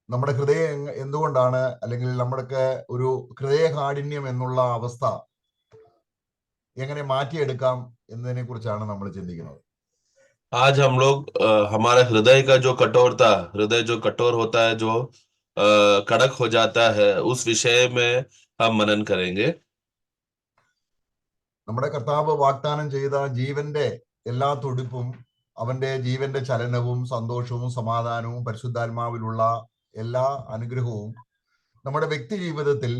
നമ്മുടെ ഹൃദയം എന്തുകൊണ്ടാണ്, അല്ലെങ്കിൽ നമ്മുടെയൊക്കെ ഒരു ഹൃദയകാഠിന്യം എന്നുള്ള അവസ്ഥ എങ്ങനെ മാറ്റിയെടുക്കാം എന്നതിനെ കുറിച്ചാണ് നമ്മൾ ചിന്തിക്കുന്നത്. आज हम लोग हमारा हृदय का जो कठोरता, हृदय जो कठोर होता है, जो कड़क हो जाता है, उस विषय में हम मनन करेंगे। നമ്മുടെ കർത്താവ് വാഗ്ദാനം ചെയ്ത ജീവന്റെ എല്ലാ തുടിപ്പും, അവന്റെ ജീവന്റെ ചലനവും സന്തോഷവും സമാധാനവും പരിശുദ്ധാത്മാവിലുള്ള എല്ലാ അനുഗ്രഹവും നമ്മുടെ വ്യക്തി ജീവിതത്തിൽ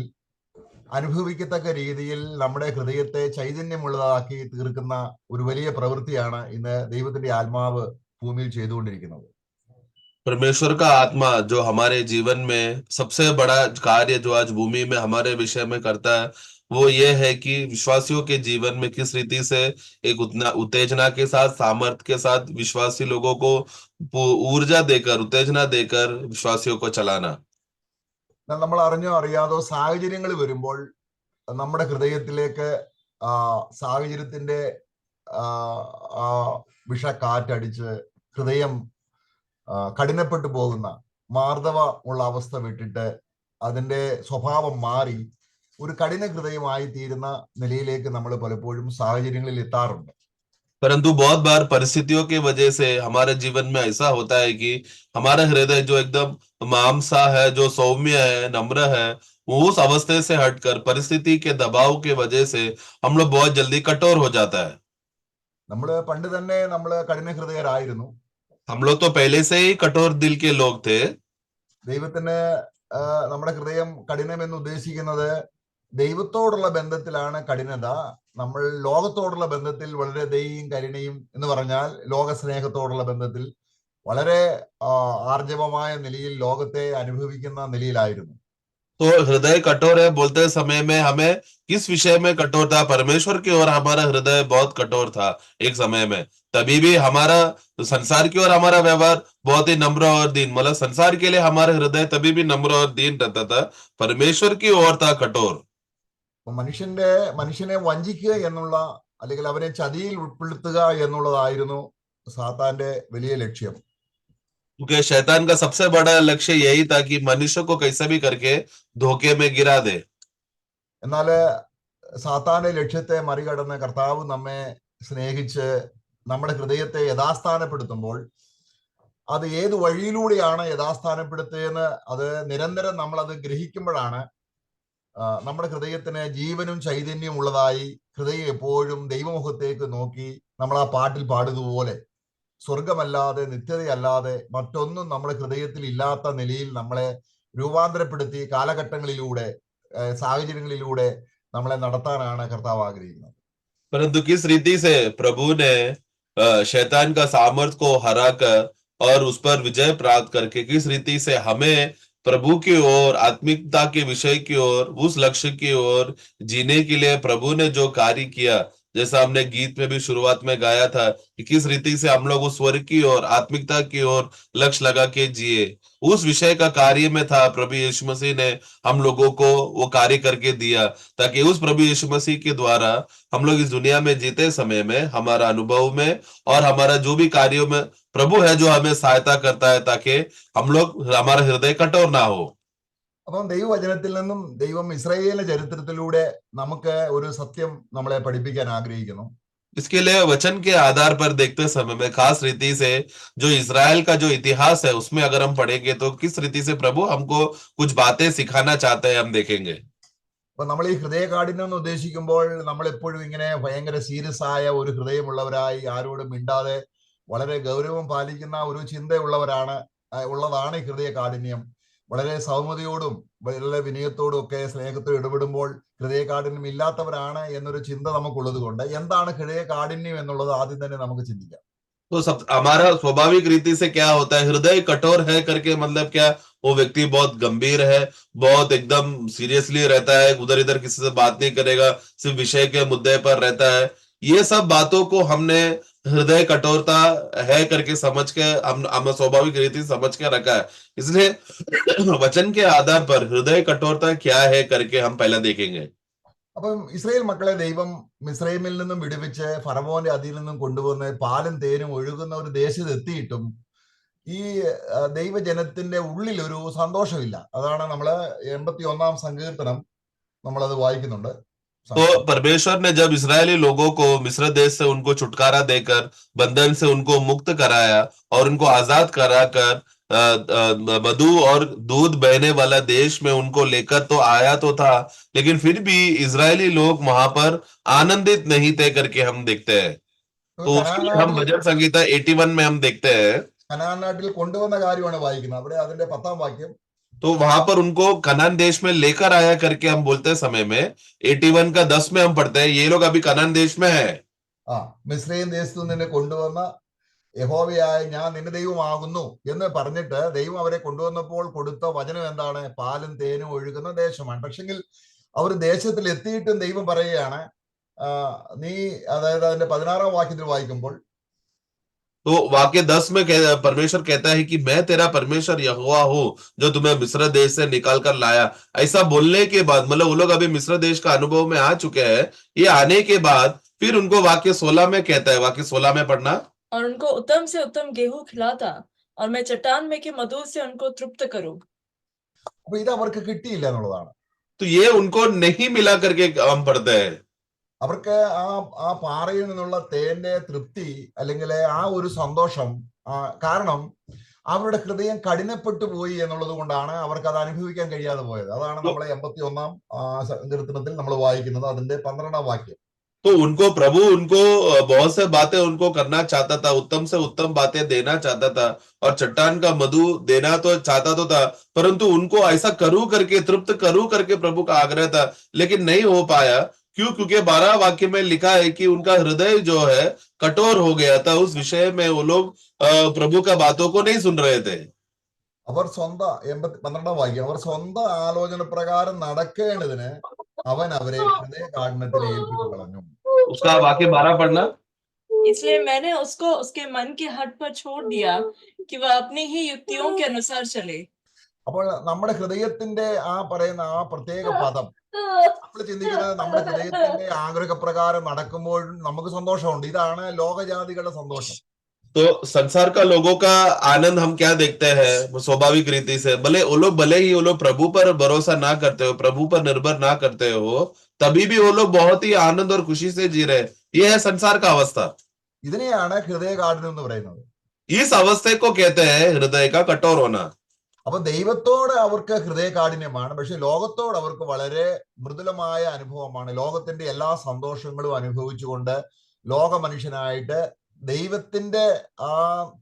അനുഭവിക്കത്തക്ക രീതിയിൽ നമ്മുടെ ഹൃദയത്തെ ചൈതന്യമുള്ളതാക്കി തീർക്കുന്ന ഒരു വലിയ പ്രവൃത്തിയാണ് ഇന്ന് ദൈവത്തിന്റെ ആത്മാവ് ഭൂമിയിൽ ചെയ്തുകൊണ്ടിരിക്കുന്നത്. परमेश्वर का आत्मा जो हमारे जीवन में सबसे बड़ा कार्य जो आज भूमि में हमारे विषय में करता है, वो ये है कि विश्वासियों के जीवन में किस रीति से एक उतना उत्तेजना के साथ, सामर्थ्य के साथ विश्वासी लोगों को ऊर्जा देकर, उत्तेजना देकर विश्वासियों को चलाना। നമ്മൾ അറിഞ്ഞോ അറിയാതോ സാഹചര്യങ്ങൾ വരുമ്പോൾ നമ്മുടെ ഹൃദയത്തിലേക്ക് സാഹചര്യത്തിന്റെ വിഷക്കാറ്റടിച്ച് ഹൃദയം കഠിനപ്പെട്ടു പോകുന്ന മാർദ്ദവ ഉള്ള അവസ്ഥ വിട്ടിട്ട് അതിന്റെ സ്വഭാവം മാറി ഒരു കഠിന ഹൃദയമായി തീരുന്ന നിലയിലേക്ക് നമ്മൾ പലപ്പോഴും സാഹചര്യങ്ങളിൽ എത്താറുണ്ട്. परंतु बहुत बार परिस्थितियों की वजह से हमारे जीवन में ऐसा होता है कि हमारा हृदय जो एकदम मामसा है, जो सौम्य है, नम्र है, वो उस अवस्थे से हटकर परिस्थिति के दबाव के वजह से हम लोग बहुत जल्दी कठोर हो जाता है। നമ്മള് പണ്ട് തന്നെ നമ്മള് കഠിന ഹൃദയരായിരുന്നു. हम लोग तो पहले से ही कठोर दिल के लोग थे। ദൈവത്തിന് നമ്മുടെ ഹൃദയം കഠിനമെന്ന് ഉദ്ദേശിക്കുന്നത് ദൈവത്തോടുള്ള ബന്ധത്തിലാണ് കഠിനത. നമ്മൾ ലോകത്തോടുള്ള ബന്ധത്തിൽ വളരെ ദയയും കരുണയും എന്ന് പറഞ്ഞാൽ ലോക സ്നേഹത്തോടുള്ള ബന്ധത്തിൽ വളരെ ആർജവമായ നിലയിൽ ലോകത്തെ അനുഭവിക്കുന്ന നിലയിലായിരുന്നു. तो हृदय कठोर है बोलते समय में हमें किस विषय में कठोर था? परमेश्वर की ओर हमारा हृदय बहुत कठोर था एक समय में। तभी भी हमारा संसार की ओर हमारा व्यवहार बहुत ही नम्र और दीन, मतलब संसार के लिए हमारा हृदय तभी भी नम्र और दीन रहता था, परमेश्वर की ओर था कठोर। മനുഷ്യനെ വഞ്ചിക്കുക എന്നുള്ള, അല്ലെങ്കിൽ അവനെ ചതിയിൽ ഉൾപ്പെടുത്തുക എന്നുള്ളതായിരുന്നു സാത്താന്റെ വലിയ ലക്ഷ്യം. क्योंकि शैतान का सबसे बड़ा लक्ष्य यही था कि मनुष्य को कैसे भी करके धोखे में गिरा दे। എന്നാല് സാത്താന്റെ ലക്ഷ്യത്തെ മറികടന്ന് കർത്താവ് നമ്മെ സ്നേഹിച്ച് നമ്മുടെ ഹൃദയത്തെ യഥാസ്ഥാനപ്പെടുത്തുമ്പോൾ അത് ഏത് വഴിയിലൂടെയാണ് യഥാസ്ഥാനപ്പെടുത്തുകയെന്ന് അത് നിരന്തരം നമ്മൾ അത് ഗ്രഹിക്കുമ്പോഴാണ് നമ്മുടെ ഹൃദയത്തിന് ജീവനും ചൈതന്യവും ഉള്ളതായി, ഹൃദയം എപ്പോഴും ദൈവമുഖത്തേക്ക് നോക്കി നമ്മൾ ആ പാട്ടിൽ പാടുന്നതുപോലെ സ്വർഗമല്ലാതെ നിത്യതയല്ലാതെ മറ്റൊന്നും നമ്മുടെ ഹൃദയത്തിൽ ഇല്ലാത്ത നിലയിൽ നമ്മളെ രൂപാന്തരപ്പെടുത്തി കാലഘട്ടങ്ങളിലൂടെ സാഹചര്യങ്ങളിലൂടെ നമ്മളെ നടത്താനാണ് കർത്താവ് ആഗ്രഹിക്കുന്നത്. परंतु किस रीति से प्रभु ने शैतान का सामर्थ को हराकर और उस पर विजय प्राप्त करके किस रीति से हमें प्रभु की ओर, आत्मिकता के विषय की ओर, उस लक्ष्य की ओर जीने के लिए प्रभु ने जो कार्य किया, जैसा हमने गीत में भी शुरुआत में गाया था कि किस रीति से हम लोग उस स्वर्ग की ओर, आत्मिकता की ओर लक्ष्य लगा के जिए, उस विषय का कार्य में था प्रभु यीशु मसीह ने हम लोगों को वो कार्य करके दिया, ताकि उस प्रभु यीशु मसीह के द्वारा हम लोग इस दुनिया में जीते समय में हमारा अनुभव में और हमारा जो भी कार्यों में प्रभु है जो हमें सहायता करता है, ताकि हम लोग, हमारा हृदय कठोर ना हो। അപ്പം ദൈവവചനത്തിൽ നിന്നും ദൈവം ഇസ്രായേലിന്റെ ചരിത്രത്തിലൂടെ നമുക്ക് ഒരു സത്യം നമ്മളെ പഠിപ്പിക്കാൻ ആഗ്രഹിക്കുന്നു. इसके लिए वचन के आधार पर देखते समय में खास रीति से जो इज़राइल का जो इतिहास है उसमें अगर हम पढ़ेंगे तो किस रीति से प्रभु हमको कुछ बातें सिखाना चाहते हैं, हम देखेंगे। അപ്പൊ നമ്മൾ ഈ ഹൃദയകാഠിന്യം എന്ന് ഉദ്ദേശിക്കുമ്പോൾ നമ്മൾ എപ്പോഴും ഇങ്ങനെ ഭയങ്കര സീരിയസ് ആയ ഒരു ഹൃദയമുള്ളവരായി, ആരോടും മിണ്ടാതെ വളരെ ഗൗരവം പാലിക്കുന്ന ഒരു ഉള്ളതാണ് ഈ ഹൃദയകാഠിന്യം. വളരെ സൗമ്യതയോടും വളരെ വിനയത്തോടും ഒക്കെ സ്നേഹത്തോടും ഇടപെടുമ്പോൾ ഹൃദയകാഠിന്യം ഇല്ലാത്തവരാണ് എന്നൊരു ചിന്ത നമുക്കുള്ളത് കൊണ്ട് എന്താണ് ഹൃദയകാഠിന്യം എന്നുള്ളത് ആദ്യം തന്നെ നമുക്ക് ചിന്തിക്കാം. तो सब हमारा स्वाभाविक रीति से क्या होता है, हृदय कठोर है करके मतलब क्या, वो व्यक्ति बहुत गंभीर है, बहुत एकदम सीरियसली रहता है, उधर इधर किसी से बात नहीं करेगा, सिर्फ विषय के मुद्दे पर रहता है। ये सब बातों को हमने हृदय कठोरता है करके समझ के हम स्वाभाविक रीति समझ के रखा है। इसलिए वचन के आधार पर हृदय कठोरता क्या है करके हम पहले देखेंगे। അപ്പം ഇസ്രായേൽ മക്കളെ ദൈവം മിസ്രൈമിൽ നിന്നും വിടുവിച്ച് ഫറവോന്റെ അതിൽ നിന്നും കൊണ്ടുവന്ന് പാലും തേനും ഒഴുകുന്ന ഒരു ദേശത്ത് എത്തിയിട്ടും ഈ ദൈവജനത്തിന്റെ ഉള്ളിൽ ഒരു സന്തോഷമില്ല. അതാണ് നമ്മള് 81 സങ്കീർത്തനം നമ്മളത് വായിക്കുന്നുണ്ട്. तो परमेश्वर ने जब इस्राएली लोगों को मिस्र देश से उनको छुटकारा देकर बंधन से उनको मुक्त कराया और उनको आजाद कराकर मधु और दूध बहने वाला देश में उनको लेकर तो आया तो था, लेकिन फिर भी इजरायली लोग वहां पर आनंदित नहीं थे करके हम देखते हैं। तो उसके लिए हम കനാനാട്ടിൽ भजन संहिता 81 में हम देखते हैं। കനാൻ നാട്ടിൽ കൊണ്ടുവന്ന കാര്യമാണ് വായിക്കുന്നത്. അവിടെ അതിന്റെ 10 വാക്യം, तो वहां पर उनको कनान देश में लेकर आया करके हम बोलते समय में 81 का 10 में हम पढ़ते हैं ये लोग अभी कनान देश में है। മിസ്രയീം ദേശത്തു നിന്നെ കൊണ്ടുവന്ന യഹോവയായ ഞാൻ നിന്റെ ദൈവമാകുന്നു എന്ന് പറഞ്ഞിട്ട് ദൈവം അവരെ കൊണ്ടുവന്നപ്പോൾ കൊടുത്ത വചനം എന്താണ്? പാലും തേനും ഒഴുകുന്ന ദേശമാണ്. പക്ഷെങ്കിൽ അവർ ദേശത്തിൽ എത്തിയിട്ടും ദൈവം പറയുകയാണ്, നീ, അതായത് അതിന്റെ 16 വാക്യത്തിൽ വായിക്കുമ്പോൾ, तो वाक्य 10 में परमेश्वर कहता है कि मैं तेरा परमेश्वर यहोवा हूं जो तुम्हें मिस्र देश से निकाल कर लाया। ऐसा बोलने के बाद मतलब वो लोग अभी मिस्र देश का अनुभव में आ चुके हैं। ये आने के बाद फिर उनको वाक्य 16 में कहता है, वाक्य 16 में पढ़ना, और उनको उत्तम से उत्तम गेहूं खिलाता और मैं चट्टान में के मधु से उनको तृप्त करूं। അപ്പൊ ഇത് അവർക്ക് കിട്ടിയില്ല എന്നുള്ളതാണ്. तो ये उनको नहीं मिला करके हम पढ़ते हैं। അവർക്ക് ആ പാറയിൽ നിന്നുള്ള തേന്റെ തൃപ്തി അല്ലെങ്കിൽ ആ ഒരു സന്തോഷം, കാരണം അവരുടെ ഹൃദയം കഠിനപ്പെട്ടു പോയി എന്നുള്ളത് കൊണ്ടാണ് അവർക്ക് അത് അനുഭവിക്കാൻ കഴിയാതെ പോയത്. അതാണ് നമ്മളെ 81 സങ്കീർത്തനത്തിൽ നമ്മൾ വായിക്കുന്നത്, അതിന്റെ 12 വാക്യം. तो उनको प्रभु उनको बहुत से बातें उनको करना चाहता था, उत्तम से उत्तम बातें देना चाहता था और चट्टान का मधु देना तो चाहता तो था, परंतु उनको ऐसा करूं करके, तृप्त करूं करके प्रभु का आग्रह था, लेकिन नहीं हो पाया। क्यों? क्योंकि 12 वाक्य में लिखा है कि उनका हृदय जो है कठोर हो गया था। उस विषय में वो लोग प्रभु का बातों को नहीं सुन रहे थे। അവർ സ്വന്തം 12 വാക്യം, അവർ സ്വന്തം ആലോചന പ്രകാരം നടക്കേണ്ടതിന് അവൻ അവരെ ഹൃദയ കാഠിന്യത്തിൽ ഏൽപ്പിച്ചു കളഞ്ഞു. उसका वाक्य 12 पढ़ना, इसलिए मैंने उसको उसके मन के हट पर छोड़ दिया कि वह अपनी ही युक्तियों के अनुसार चले। അപ്പോൾ നമ്മുടെ ഹൃദയത്തിന്റെ പറയുന്ന ആ പ്രത്യേക പദം നമ്മൾ ചിന്തിക്കുന്നത്, നമ്മുടെ ഹൃദയത്തിന്റെ ആഗ്രഹപ്രകാരം നടക്കുമ്പോൾ നമുക്ക് സന്തോഷമുണ്ട്. ഇതാണ് ലോകജാതികളുടെ സന്തോഷം. तो संसार का लोगों का आनंद हम क्या देखते हैं? स्वाभाविक रीति से भले वो लोग प्रभु पर भरोसा ना करते हो, प्रभु पर निर्भर ना करते हो, तभी भी वो लोग बहुत ही आनंद और खुशी से जी रहे। ये है संसार का अवस्था। ഇതിനെയാണ് ഹൃദയകാഠിന്യം എന്ന് പറയുന്നത്. इस अवस्थे को कहते हैं हृदय का कठोर होना। അപ്പൊ ദൈവത്തോട് അവർക്ക് ഹൃദയകാഠിന്യമാണ്, പക്ഷെ ലോകത്തോട് അവർക്ക് വളരെ മൃദുലമായ അനുഭവമാണ്. ലോകത്തിന്റെ എല്ലാ സന്തോഷങ്ങളും അനുഭവിച്ചുകൊണ്ട് ലോക മനുഷ്യനായിട്ട് ദൈവത്തിന്റെ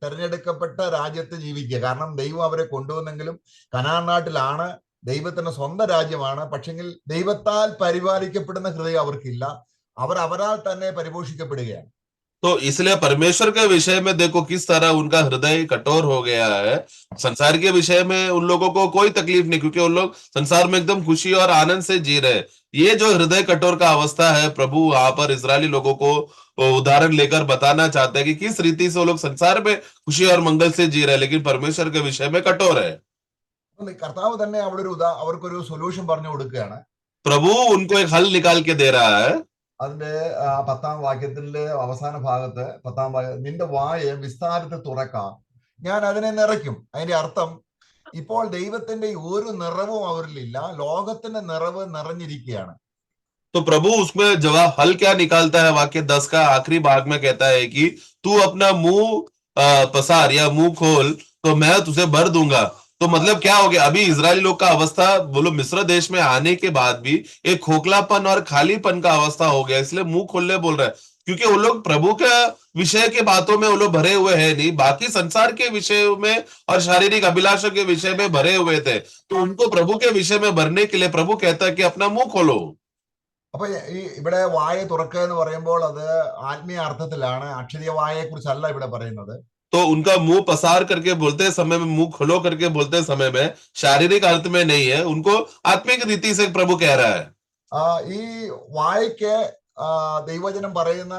തെരഞ്ഞെടുക്കപ്പെട്ട രാജ്യത്ത് ജീവിക്കുക. കാരണം ദൈവം അവരെ കൊണ്ടുവന്നെങ്കിലും കനാൻ നാട്ടിലാണ്, ദൈവത്തിന്റെ സ്വന്തം രാജ്യമാണ്. പക്ഷെങ്കിൽ ദൈവത്താൽ പരിപാലിക്കപ്പെടുന്ന ഹൃദയം അവർക്കില്ല. അവരാൽ തന്നെ പരിപോഷിക്കപ്പെടുകയാണ്. तो इसलिए परमेश्वर के विषय में देखो किस तरह उनका हृदय कठोर हो गया है। संसार के विषय में उन लोगों को कोई तकलीफ नहीं, क्योंकि उन लोग संसार में एकदम खुशी और आनंद से जी रहे। ये जो हृदय कठोर का अवस्था है, प्रभु वहां पर इजरायली लोगों को उदाहरण लेकर बताना चाहते हैं कि किस रीति से वो लोग संसार में खुशी और मंगल से जी रहे, लेकिन परमेश्वर के विषय में कठोर है। കർത്താവ് തന്നെ അവിടെ അവർക്കൊരു സൊല്യൂഷൻ പറഞ്ഞു കൊടുക്കുകയാണ്. प्रभु उनको एक हल निकाल के दे रहा है। അതിന്റെ 10 വാക്യത്തിന്റെ അവസാന ഭാഗത്ത് 10 വാക്യം, നിന്റെ വായ വിസ്താരത്തെ തുറക്കാം, ഞാൻ അതിനെ നിറയ്ക്കും. അതിന്റെ അർത്ഥം, ഇപ്പോൾ ദൈവത്തിന്റെ ഒരു നിറവും അവരിലില്ല, ലോകത്തിന്റെ നിറവ് നിറഞ്ഞിരിക്കുകയാണ്. तो प्रभु उसमें जवाब हल क्या निकालता है? वाक्य 10 का आखिरी भाग में कहता है कि तू अपना मुंह पसार या मुंह खोल तो मैं तुझे भर दूंगा। तो मतलब क्या हो गया? अभी इजरायली लोग का अवस्था, बोलो मिस्र देश में आने के बाद भी एक खोखलापन और खालीपन का अवस्था हो गया, इसलिए मुंह खोलने बोल रहा है, क्योंकि वो लोग प्रभु के विषय के बातों में वो लोग भरे हुए हैं नहीं, बाकी संसार के विषय में और शारीरिक अभिलाषा के विषय में भरे हुए थे। तो उनको प्रभु के विषय में भरने के लिए प्रभु कहता है कि अपना मुंह खोलो। അപ്പൊ ഇവിടെ വായ തുറക്കുക എന്ന് പറയുമ്പോൾ അത് ആത്മീയ അർത്ഥത്തിലാണ്, അക്ഷരീയ വായയെ കുറിച്ചല്ല ഇവിടെ പറയുന്നത്. तो उनका मुंह पसार करके बोलते समय में, मुंह खोलो करके बोलते समय में शारीरिक अर्थ में नहीं है, उनको आत्मिक रीति से प्रभु कह रहा है। ഈ വായയ്ക്ക് ദൈവവചനം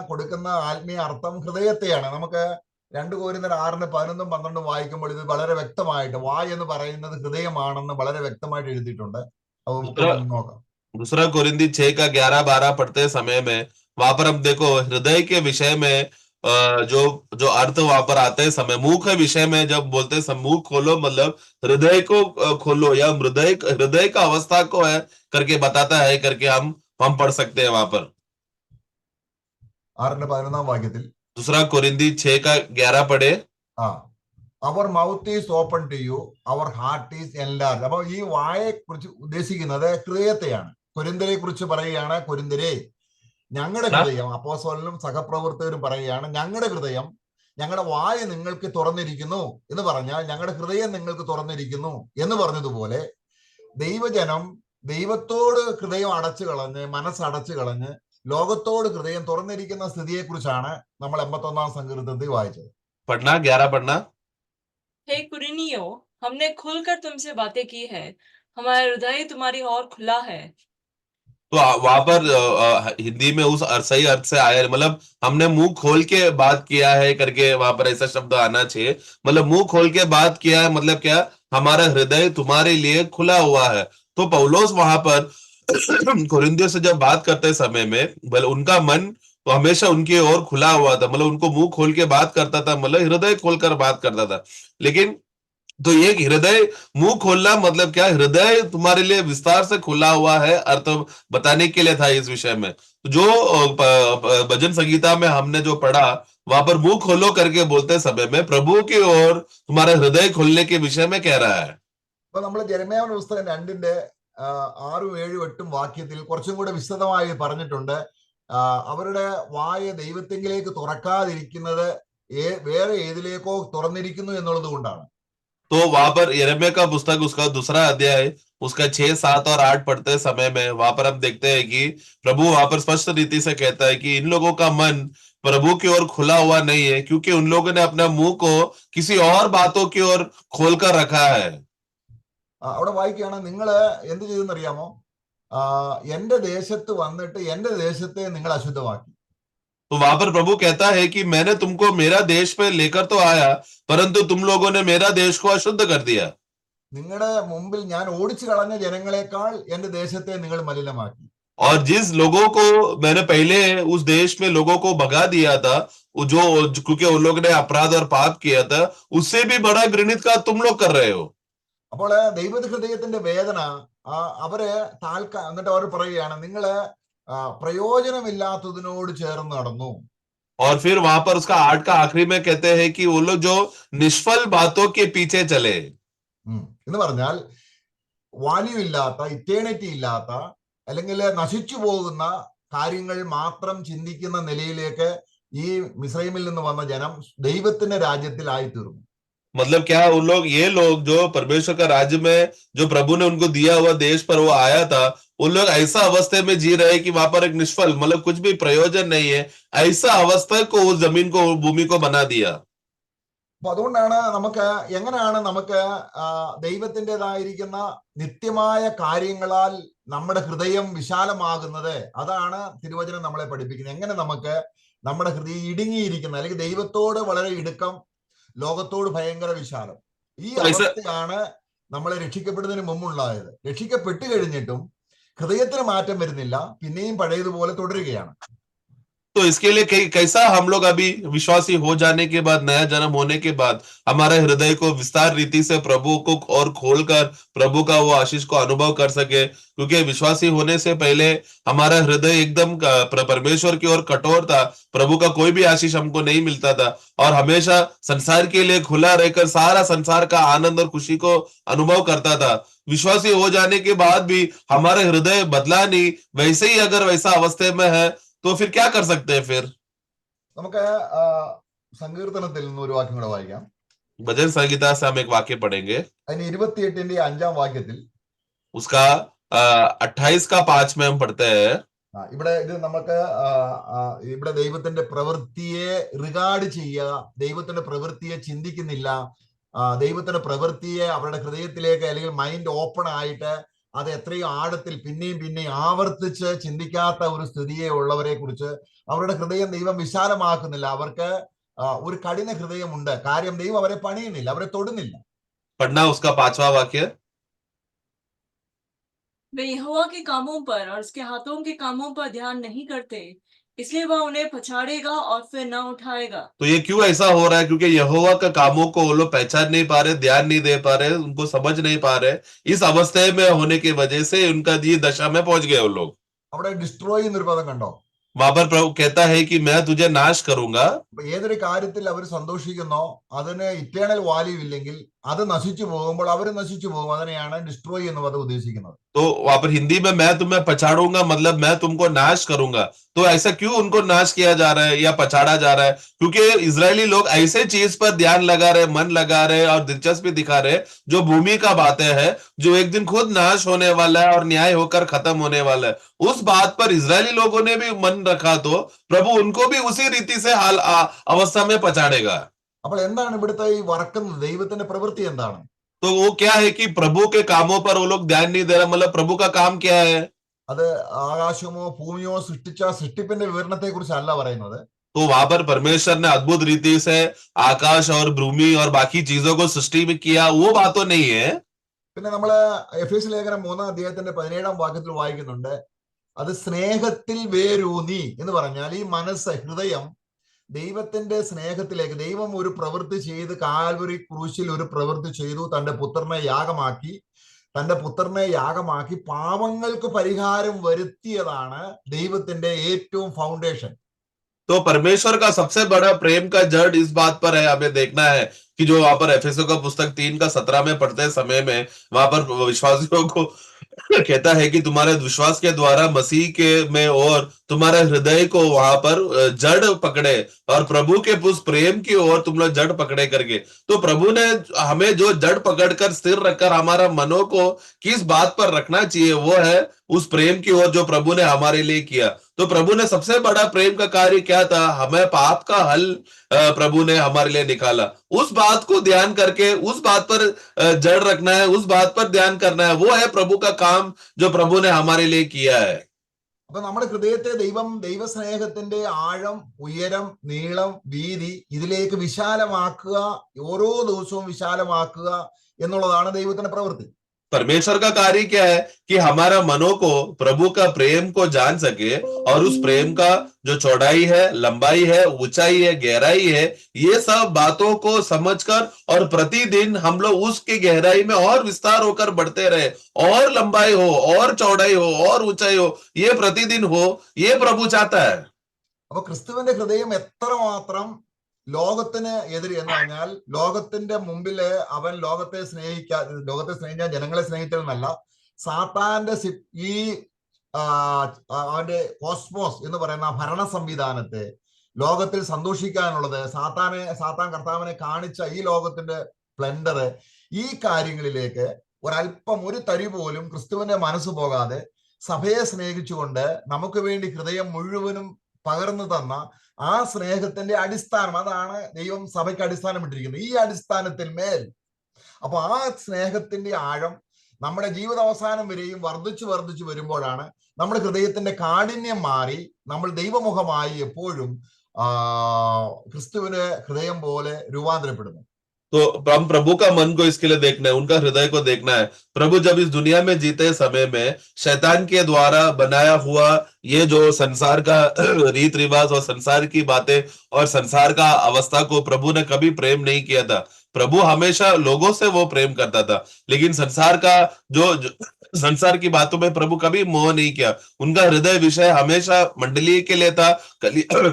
കൊടുക്കുന്ന ആത്മീയ അർത്ഥം ഹൃദയത്തെയാണ്. നമുക്ക് 2 കൊരിന്ത്യർ 6:11-12 വായിക്കുമ്പോൾ ഇത് വളരെ വ്യക്തമായിട്ട് വായ എന്ന് പറയുന്നത് ഹൃദയമാണെന്ന് വളരെ വ്യക്തമായിട്ട് എഴുതിയിട്ടുണ്ട്. നോക്കാം. दूसरा कोरिन्थी 6 का 11-12 पढ़ते समय में वहां पर हम देखो हृदय के विषय में जो जो अर्थ वहां पर आते हैं समय मुंह के विषय में जब बोलते हैं मुंह खोलो मतलब हृदय को खोलो या हृदय का अवस्था को है करके बताता है करके हम पढ़ सकते हैं वहां पर 6:11 വാക്യത്തിൽ दूसरा कोरिंदी 6:11 पढ़े ആ our mouth is open to you our heart is enlarge. അപ്പൊ ഈ വായെ കുറിച്ച് ഉദ്ദേശിക്കുന്നത് ഹൃദയത്തെയാണ്. കൊരിന്ത്യരെ കുറിച്ച് പറയുകയാണ്, കൊരിന്ത്യരെ ഞങ്ങളുടെ ना ഹൃദയം, അപ്പോസ്തലനും സഹപ്രവർത്തകരും പറയുകയാണ്, ഞങ്ങളുടെ ഹൃദയം, ഞങ്ങളുടെ വായ നിങ്ങൾക്ക് തുറന്നിരിക്കുന്നു എന്ന് പറഞ്ഞാൽ ഞങ്ങളുടെ ഹൃദയം നിങ്ങൾക്ക് തുറന്നിരിക്കുന്നു എന്ന് പറഞ്ഞതുപോലെ ദൈവജനം ദൈവത്തോട് ഹൃദയം അടച്ചു കളഞ്ഞ് മനസ്സടച്ചു കളഞ്ഞ് ലോകത്തോട് ഹൃദയം തുറന്നിരിക്കുന്ന സ്ഥിതിയെ കുറിച്ചാണ് നമ്മൾ 81 സങ്കീർത്തനത്തിൽ വായിച്ചത്. पढ़ना 11 पढ़ना हे कुरिनियो, हमने खुलकर तुमसे बातें की है, हमारा हृदय तुम्हारी ओर खुला है. तो वहां पर हिंदी में उस सही अर्थ से आया मतलब हमने मुंह खोल के बात किया है करके वहां पर ऐसा शब्द आना चाहिए. मतलब मुंह खोल के बात किया है मतलब क्या, हमारा हृदय तुम्हारे लिए खुला हुआ है. तो पौलोस वहां पर कोरिन्थियों से जब बात करते समय में मतलब उनका मन तो हमेशा उनकी ओर खुला हुआ था. मतलब उनको मुंह खोल के बात करता था, मतलब हृदय खोलकर बात करता था. लेकिन तो ये हृदय मुंह खोलना मतलब क्या, हृदय तुम्हारे लिए विस्तार से खुला हुआ है अर्थ बताने के लिए था इस विषय में. जो भजन संगीता में हमने जो पढ़ा वहां पर मुंह खोलो करके बोलते समय में प्रभु की ओर तुम्हारे हृदय खोलने के विषय में कह रहा है. അപ്പൊ നമ്മൾ യെരമ്യാവിന്റെ പുസ്തകം 2-ന്റെ 6, 7, 8 വാക്യത്തിൽ കുറച്ചും കൂടെ വിശദമായി പറഞ്ഞിട്ടുണ്ട്. അവരുടെ വായ ദൈവത്തെങ്കിലേക്ക് തുറക്കാതിരിക്കുന്നത് വേറെ ഏതിലേക്കോ തുറന്നിരിക്കുന്നു എന്നുള്ളത് കൊണ്ടാണ്. तो वहां पर यिर्मयाह का पुस्तक उसका दूसरा अध्याय उसका 6, 7 और 8 पढ़ते समय में वहां पर हम देखते हैं कि प्रभु वहां पर स्पष्ट रीति से कहता है कि इन लोगों का मन प्रभु की ओर खुला हुआ नहीं है क्योंकि उन लोगों ने अपना मुंह को किसी और बातों की ओर खोलकर रखा है. അവിടെ വായിക്കുകയാണ്, നിങ്ങൾ എന്ത് ചെയ്തെന്നറിയാമോ? എന്റെ ദേശത്ത് വന്നിട്ട് എന്റെ ദേശത്തെ നിങ്ങൾ അശുദ്ധമാക്കി. तो वहां पर प्रभु कहता है कि मैंने तुमको मेरा देश पे लेकर तो आया परंतु तुम लोगों ने मेरा देश को अशुद्ध कर दिया. നിങ്ങളുടെ മുമ്പിൽ ഞാൻ ഓടിച്ചു കളഞ്ഞ ജനങ്ങളെക്കാൾ എന്റെ ദേശത്തെ നിങ്ങൾ മലിനമാക്കി. और जिस लोगों को मैंने पहले उस देश में लोगों को भगा दिया था जो क्योंकि उन लोगों ने अपराध और पाप किया था उससे भी बड़ा घृणित का तुम लोग कर रहे हो. അപ്പോൾ ദൈവ ഹൃദയത്തിന്റെ വേദന അവര് എന്നിട്ട് അവർ പറയുകയാണ്, നിങ്ങള് പ്രയോജനമില്ലാത്തതിനോട് ചേർന്ന് നടന്നു. और फिर वहां पर उसका 8 का आखिरी में कहते हैं कि वो लोग जो निष्फल बातों के पीछे चले. എന്ന് പറഞ്ഞാൽ വാല്യൂ ഇല്ലാത്ത, ഇറ്റേണിറ്റി ഇല്ലാത്ത, അല്ലെങ്കിൽ നശിച്ചു പോകുന്ന കാര്യങ്ങൾ മാത്രം ചിന്തിക്കുന്ന നിലയിലേക്ക് ഈ മിസ്രൈമിൽ നിന്ന് വന്ന ജനം ദൈവത്തിന്റെ രാജ്യത്തിൽ ആയിത്തീർന്നു. मतलब क्या, उन लोग ये लोग जो परमेश्वर का राज्य में जो प्रभु ने उनको दिया हुआ देश पर वो आया था, उन लोग ऐसा अवस्था में जी रहे कि वहां पर एक निष्फल मतलब कुछ भी प्रयोजन नहीं है ऐसा अवस्था को उस जमीन को भूमि को बना दिया. അപ്പൊ അതുകൊണ്ടാണ് എങ്ങനെയാണ് നമുക്ക് ദൈവത്തിൻ്റെതായിരിക്കുന്ന നിത്യമായ കാര്യങ്ങളാൽ നമ്മുടെ ഹൃദയം വിശാലമാകുന്നത്? അതാണ് തിരുവചനം നമ്മളെ പഠിപ്പിക്കുന്നത്. എങ്ങനെ നമുക്ക് നമ്മുടെ ഹൃദയം ഇടുങ്ങിയിരിക്കുന്ന, അല്ലെങ്കിൽ ദൈവത്തോട് വളരെ ഇടുക്കം, ലോകത്തോട് ഭയങ്കര വിശാലം, ഈ അവസ്ഥയാണ് നമ്മളെ രക്ഷിക്കപ്പെടുന്നതിന് മുമ്പുണ്ടായത്. രക്ഷിക്കപ്പെട്ടു കഴിഞ്ഞിട്ടും ഹൃദയത്തിന് മാറ്റം വരുന്നില്ല, പിന്നെയും പഴയതുപോലെ തുടരുകയാണ്. तो इसके लिए कैसा हम लोग अभी विश्वासी हो जाने के बाद, नया जन्म होने के बाद हमारे हृदय को विस्तार रीति से प्रभु को और खोलकर प्रभु का वो आशीष को अनुभव कर सके. क्योंकि विश्वासी होने से पहले हमारा हृदय एकदम परमेश्वर की ओर कठोर था, प्रभु का कोई भी आशीष हमको नहीं मिलता था और हमेशा संसार के लिए खुला रहकर सारा संसार का आनंद और खुशी को अनुभव करता था. विश्वासी हो जाने के बाद भी हमारा हृदय बदला नहीं, वैसे ही अगर वैसा अवस्था में है तो फिर क्या कर सकते हैं? फिर നമുക്ക് സങ്കീർത്തനത്തിൽ നിന്ന് ഒരു വാക്യം കൂടെ വായിക്കാം. भजन संहिता से हम एक वाक्य पढ़ेंगे. അതിന് 28-ന്റെ 5-ാം വാക്യത്തിൽ उसका 28 का 5 में हम पढ़ते हैं. ഇവിടെ ഇത് നമുക്ക് ഇവിടെ ദൈവത്തിന്റെ പ്രവൃത്തിയെ റിഗാർഡ് ചെയ്യുക, ദൈവത്തിന്റെ പ്രവൃത്തിയെ ചിന്തിക്കുന്നില്ല, ദൈവത്തിന്റെ പ്രവൃത്തിയെ അവരുടെ ഹൃദയത്തിലേക്ക് അല്ലെങ്കിൽ മൈൻഡ് ഓപ്പൺ ആയിട്ട് അത് എത്രയും ആഴത്തിൽ പിന്നെയും ആവർത്തിച്ച് ചിന്തിക്കാത്ത ഒരു സ്ഥിതിയെ ഉള്ളവരെ കുറിച്ച് അവരുടെ ഹൃദയം ദൈവം വിശാലമാക്കുന്നില്ല. അവർക്ക് ഒരു കഠിന ഹൃദയമുണ്ട്. കാര്യം ദൈവം അവരെ പണിയുന്നില്ല, അവരെ തൊടുന്നില്ല. पढ़ना उसका 5वां वाक्य. वे यहोवा के कामों पर और उसके हाथों के कामों पर ध्यान नहीं करते, इसलिए वह उन्हें पछाड़ेगा और फिर न उठाएगा। तो ये क्यों ऐसा हो रहा है? क्योंकि यहोवा का कामों को वो लोग पहचान नहीं पा रहे, ध्यान नहीं दे पा रहे, उनको समझ नहीं पा रहे। इस अवस्था में होने की वजह से उनका ये दशा में पहुंच गए वो लोग। അവിടെ ഡിസ്ട്രോയ് എന്നൊരു പദം കണ്ടോ? वहां पर प्रभु कहता है कि मैं तुझे नाश करूंगा। അപ്പൊ ഏതൊരു കാര്യത്തിൽ അവർ സന്തോഷിക്കുന്നോ അതിന് ഇറ്റേണൽ വാല്യൂ ഇല്ലെങ്കിൽ അത് നശിച്ചു പോകുമ്പോൾ അവർ നശിച്ചു പോകും. അതിനെയാണ് ഡിസ്ട്രോയ് എന്ന് പദം ഉദ്ദേശിക്കുന്നത്. तो वहां पर हिंदी में मैं तुम्हें पछाड़ूंगा मतलब मैं तुमको नाश करूंगा। तो ऐसा क्यों उनको नाश किया जा रहा है या पछाड़ा जा रहा है? क्योंकि इजरायली लोग ऐसे चीज पर ध्यान लगा रहे, मन लगा रहे और दिलचस्पी दिखा रहे जो भूमि का बातें हैं, जो एक दिन खुद नाश होने वाला है और न्याय होकर खत्म होने वाला है। उस बात पर इजरायली लोगों ने भी मन रखा तो प्रभु उनको भी उसी रीति से हाल अवस्था में पछाड़ेगा। അപ്പോൾ എന്താണ് ഇവിടുത്തെ ഈ വർക്കുന്നത്? ദൈവത്തിന്റെ പ്രവൃത്തി എന്താണ്? तो वो क्या है कि प्रभु के कामों पर वो लोग ध्यान नहीं दे रहे, मतलब प्रभु का काम क्या है? അത് ആകാശമോ ഭൂമിയോ സൃഷ്ടിച്ച സൃഷ്ടിപ്പിന്റെ വിവരണത്തെ കുറിച്ചല്ല പറയുന്നത്. तो वहां पर परमेश्वर ने अद्भुत रीति से आकाश और भूमि और बाकी चीजों को सृष्टि में किया, वो बात तो नहीं है। പിന്നെ നമ്മള് എഫേസ്യ ലേഖനം 3-ാം അധ്യായത്തിന്റെ 17-ാം വാക്യത്തിൽ വായിക്കുന്നുണ്ട്, അത് സ്നേഹത്തിൽ വേരൂന്നി എന്ന് പറഞ്ഞാൽ ഈ മനസ്സ്, ഹൃദയം ദൈവത്തിന്റെ സ്നേഹത്തിലേക്ക്, ദൈവം ഒരു പ്രവൃത്തി ചെയ്ത് കാൽവരി ക്രൂശിൽ ഒരു പ്രവൃത്തി ചെയ്തു, തന്റെ പുത്രനെ യാഗമാക്കി പാപങ്ങൾക്ക് പരിഹാരം വരുത്തിയതാണ് ദൈവത്തിന്റെ ഏറ്റവും ഫൗണ്ടേഷൻ. तो परमेश्वर का सबसे बड़ा प्रेम का जड़ इस बात पर है, हमें देखना है कि जो वहां पर एफेसों का पुस्तक 3:17 में पढ़ते समय में वहां पर विश्वासियों को कहता है कि तुम्हारे विश्वास के द्वारा मसीह के में और तुम्हारे हृदय को वहां पर जड़ पकड़े और प्रभु के उस प्रेम की ओर तुम लोग जड़ पकड़े करके। तो प्रभु ने हमें जो जड़ पकड़कर स्थिर रखकर हमारा मनों को किस बात पर रखना चाहिए, वो है उस प्रेम की ओर जो प्रभु ने हमारे लिए किया। तो प्रभु ने सबसे बड़ा प्रेम का कार्य क्या था? हमें पाप का हल प्रभु ने हमारे लिए निकाला। उस बात को ध्यान करके उस बात पर जड़ रखना है, उस बात पर ध्यान करना है, वो है प्रभु का काम जो प्रभु ने हमारे लिए किया है। അപ്പൊ നമ്മുടെ ഹൃദയത്തെ ദൈവസ്നേഹത്തിന്റെ ആഴം, ഉയരം, നീളം, വീതി ഇതിലേക്ക് വിശാലമാക്കുക, ഓരോ ദിവസവും വിശാലമാക്കുക എന്നുള്ളതാണ് ദൈവത്തിന്റെ പ്രവൃത്തി. परमेश्वर का कार्य क्या है कि हमारा मनों को प्रभु का प्रेम को जान सके और उस प्रेम का जो चौड़ाई है, लंबाई है, ऊंचाई है, गहराई है, ये सब बातों को समझकर और प्रतिदिन हम लोग उसके गहराई में और विस्तार होकर बढ़ते रहे, और लंबाई हो और चौड़ाई हो और ऊंचाई हो, ये प्रतिदिन हो, ये प्रभु चाहता है। അപ്പൊ ക്രിസ്തുവിന്റെ ഹൃദയം എത്രമാത്രം ലോകത്തിന് എതിരെ എന്ന് പറഞ്ഞാൽ, ലോകത്തിന്റെ മുമ്പില് അവൻ ലോകത്തെ സ്നേഹിക്കാൻ ജനങ്ങളെ സ്നേഹിച്ചതെന്നല്ല, സാത്താന്റെ ഈ അവന്റെ കോസ്മോസ് എന്ന് പറയുന്ന ഭരണ സംവിധാനത്തെ, ലോകത്തിൽ സന്തോഷിക്കാനുള്ളത്, സാത്താൻ കർത്താവിനെ കാണിച്ച ഈ ലോകത്തിന്റെ സ്പ്ലെൻഡർ, ഈ കാര്യങ്ങളിലേക്ക് ഒരല്പം, ഒരു തരി പോലും ക്രിസ്തുവിന്റെ മനസ്സ് പോകാതെ സഭയെ സ്നേഹിച്ചുകൊണ്ട് നമുക്ക് വേണ്ടി ഹൃദയം മുഴുവനും പകർന്നു തന്ന ആ സ്നേഹത്തിന്റെ അടിസ്ഥാനം, അതാണ് ദൈവം സഭയ്ക്ക് അടിസ്ഥാനം ഇട്ടിരിക്കുന്നത്. ഈ അടിസ്ഥാനത്തിൽ മേൽ, അപ്പൊ ആ സ്നേഹത്തിന്റെ ആഴം നമ്മുടെ ജീവിതാവസാനം വരെയും വർദ്ധിച്ചു വരുമ്പോഴാണ് നമ്മുടെ ഹൃദയത്തിന്റെ കാഠിന്യം മാറി നമ്മൾ ദൈവമുഖമായി എപ്പോഴും ക്രിസ്തുവിന് ഹൃദയം പോലെ രൂപാന്തരപ്പെടുന്നു. तो हम प्रभु का मन को इसके लिए देखना है, उनका हृदय को देखना है। प्रभु जब इस दुनिया में जीते समय में शैतान के द्वारा बनाया हुआ ये जो संसार का रीत रिवाज और संसार की बातें और संसार का अवस्था को प्रभु ने कभी प्रेम नहीं किया था। प्रभु हमेशा लोगों से वो प्रेम करता था, लेकिन संसार का जो संसार की बातों में प्रभु कभी मोह नहीं किया। उनका हृदय विषय हमेशा मंडलीय के लिए था,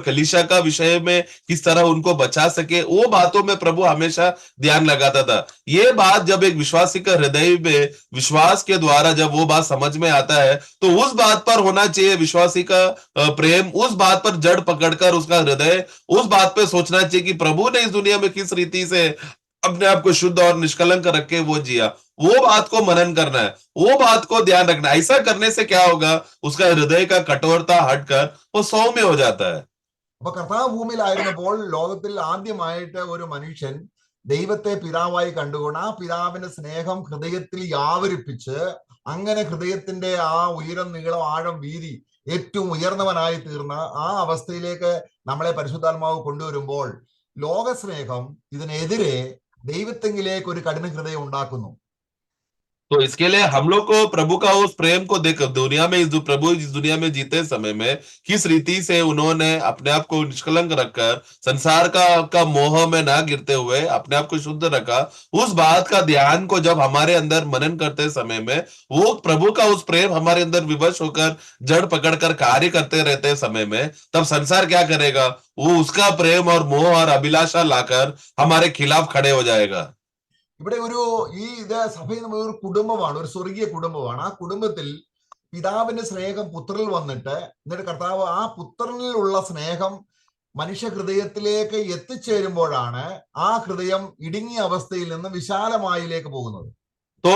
कलीसिया का विषय में किस तरह उनको बचा सके, वो बातों में प्रभु हमेशा ध्यान लगाता था। ये बात जब एक विश्वासी का हृदय में विश्वास के द्वारा जब वो बात समझ में आता है, तो उस बात पर होना चाहिए विश्वासी का प्रेम, उस बात पर जड़ पकड़कर उसका हृदय उस बात पे सोचना चाहिए कि प्रभु ने इस दुनिया में किस रीति से अपने आप को शुद्ध और निष्कलंक रख के वो जिया। वो बात को मनन करना है, वो बात को ध्यान रखना है। ऐसा करने से क्या होगा? उसका हृदय का कठोरता हटकर वो सौम्य हो जाता है। അപ്പൊ കർത്താവ് ഭൂമിയിലായിരുന്നപ്പോൾ ലോകത്തിൽ ആദ്യമായിട്ട് ഒരു മനുഷ്യൻ ദൈവത്തെ പിതാവായി കണ്ടുകൊണ്ട് ആ പിതാവിന്റെ സ്നേഹം ഹൃദയത്തിൽ വ്യാപരിപ്പിച്ച്, അങ്ങനെ ഹൃദയത്തിന്റെ ആ ഉയരം, നീളം, ആഴം, വീതി ഏറ്റവും ഉയർന്നവനായി തീർന്ന ആ അവസ്ഥയിലേക്ക് നമ്മളെ പരിശുദ്ധാത്മാവ് കൊണ്ടുവരുമ്പോൾ ലോകസ്നേഹം ഇതിനെതിരെ ദൈവത്തെങ്കിലേക്ക് ഒരു കഠിന ഹൃദയം ഉണ്ടാക്കുന്നു. तो इसके लिए हम लोग को प्रभु का उस प्रेम को देख दुनिया में प्रभु इस दुनिया में जीते समय में किस रीति से उन्होंने अपने आप को निष्कलंक रखकर संसार का मोह में ना गिरते हुए अपने आप को शुद्ध रखा, उस बात का ध्यान को जब हमारे अंदर मनन करते समय में वो प्रभु का उस प्रेम हमारे अंदर विवश होकर जड़ पकड़कर कार्य करते रहते समय में, तब संसार क्या करेगा? वो उसका प्रेम और मोह और अभिलाषा लाकर हमारे खिलाफ खड़े हो जाएगा। ഇവിടെ ഇത് സഭയിൽ നമ്മൾ ഒരു കുടുംബമാണ്, ഒരു സ്വർഗീയ കുടുംബമാണ്. ആ കുടുംബത്തിൽ പിതാവിന്റെ സ്നേഹം പുത്രനിൽ വന്നിട്ട് എന്നിട്ട് കർത്താവ് ആ പുത്രനിലുള്ള സ്നേഹം മനുഷ്യ ഹൃദയത്തിലേക്ക് എത്തിച്ചേരുമ്പോഴാണ് ആ ഹൃദയം ഇടുങ്ങിയ അവസ്ഥയിൽ നിന്ന് വിശാലമായിലേക്ക് പോകുന്നത്. तो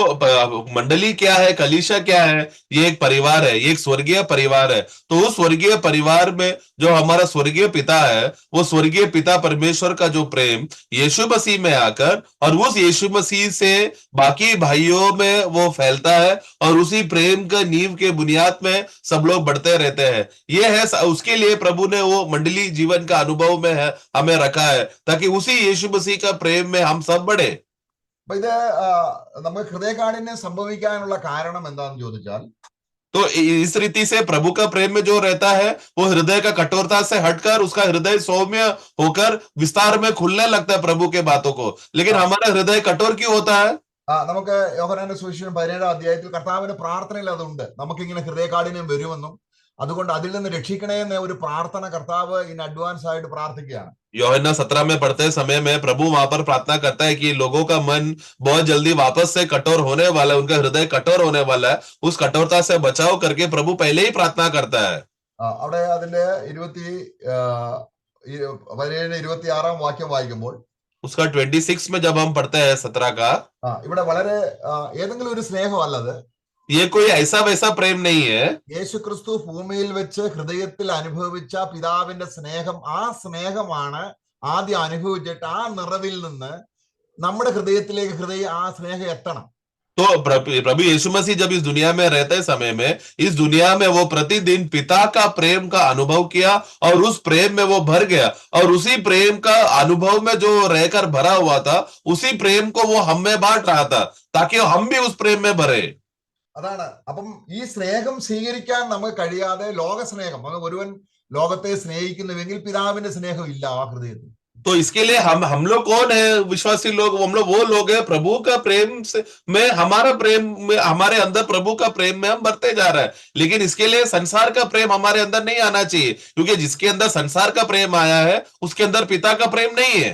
मंडली क्या है, कलीसिया क्या है? ये एक परिवार है, ये एक स्वर्गीय परिवार है। तो उस स्वर्गीय परिवार में जो हमारा स्वर्गीय पिता है, वो स्वर्गीय पिता परमेश्वर का जो प्रेम यीशु मसीह में आकर और उस यीशु मसीह से बाकी भाइयों में वो फैलता है और उसी प्रेम का नींव के बुनियाद में सब लोग बढ़ते रहते हैं। ये है, उसके लिए प्रभु ने वो मंडली जीवन का अनुभव में है हमें रखा है, ताकि उसी यीशु मसीह का प्रेम में हम सब बढ़े। അപ്പൊ ഇത് നമുക്ക് ഹൃദയകാഠിന്യം സംഭവിക്കാനുള്ള കാരണം എന്താണെന്ന് ചോദിച്ചാൽ, तो इस रीति से प्रभु का प्रेम में जो रहता है वो हृदय का कठोरता से हटकर उसका हृदय सौम्य होकर विस्तार में खुलने लगता है प्रभु के बातों को। लेकिन हमारा हृदय कठोर क्यों होता है? നമുക്ക് യോഹന്നാന്റെ സുവിശേഷം 17-ാം അധ്യായത്തിൽ കർത്താവിന്റെ പ്രാർത്ഥനയിൽ അതുണ്ട്, നമുക്കിങ്ങനെ ഹൃദയകാഠിന്യം വരുമെന്നും അതുകൊണ്ട് അതിൽ നിന്ന് രക്ഷിക്കണേ എന്ന ഒരു പ്രാർത്ഥന കർത്താവ് ഇൻ അഡ്വാൻസ് ആയിട്ട് പ്രാർത്ഥിക്കുകയാണ്. यूहन्ना 17 में पढ़ते समय में प्रभु वहां पर प्रार्थना करता है कि लोगों का मन बहुत जल्दी वापस से कठोर होने वाला है, उनका हृदय कठोर होने वाला है, उस कठोरता से बचाव करके प्रभु पहले ही प्रार्थना करता है। അവിടെ അതിന്റെ 26-ാം വാക്യം വായിക്കുമ്പോൾ उसका 26 में जब हम पढ़ते हैं 17 का, ഇവിടെ വളരെ ഏതെങ്കിലും ഒരു സ്നേഹമല്ലത്, ये कोई ऐसा वैसा प्रेम नहीं है। യേശു ക്രിസ്തു ഭൂമിയിൽ വെച്ച് ഹൃദയത്തിൽ അനുഭവിച്ച പിതാവിന്റെ സ്നേഹം, ആ സ്നേഹമാണ് ആദ്യം അനുഭവിച്ചിട്ട് ആ നിറവിൽ നിന്ന് നമ്മുടെ ഹൃദയത്തിലേക്ക് ആ സ്നേഹം എത്തണം. तो प्रभु यीशु मसीह जब इस दुनिया में रहते समय में इस दुनिया में वो प्रतिदिन पिता का प्रेम का अनुभव किया और उस प्रेम में वो भर गया, और उसी प्रेम का अनुभव में जो रहकर भरा हुआ था उसी प्रेम को वो हम में बांट रहा था, ताकि हम भी उस प्रेम में भरे। അതാണ്. അപ്പം ഈ സ്നേഹം സ്വീകരിക്കാൻ നമുക്ക് കഴിയാതെ ലോക സ്നേഹം, ഒരുവൻ ലോകത്തെ സ്നേഹിക്കുന്നുവെങ്കിൽ പിതാവിന്റെ സ്നേഹം ഇല്ല ആ ഹൃദയത്തിൽ. तो इसके लिए हम लोग कौन है? विश्वासी लोग, हम लोग वो लोग हैं प्रभु का प्रेम से में हमारा प्रेम में हमारे अंदर प्रभु का प्रेम में हम बढ़ते जा रहे हैं। लेकिन इसके लिए संसार का प्रेम हमारे अंदर नहीं आना चाहिए, क्योंकि जिसके अंदर संसार का प्रेम आया है उसके अंदर पिता का प्रेम नहीं है।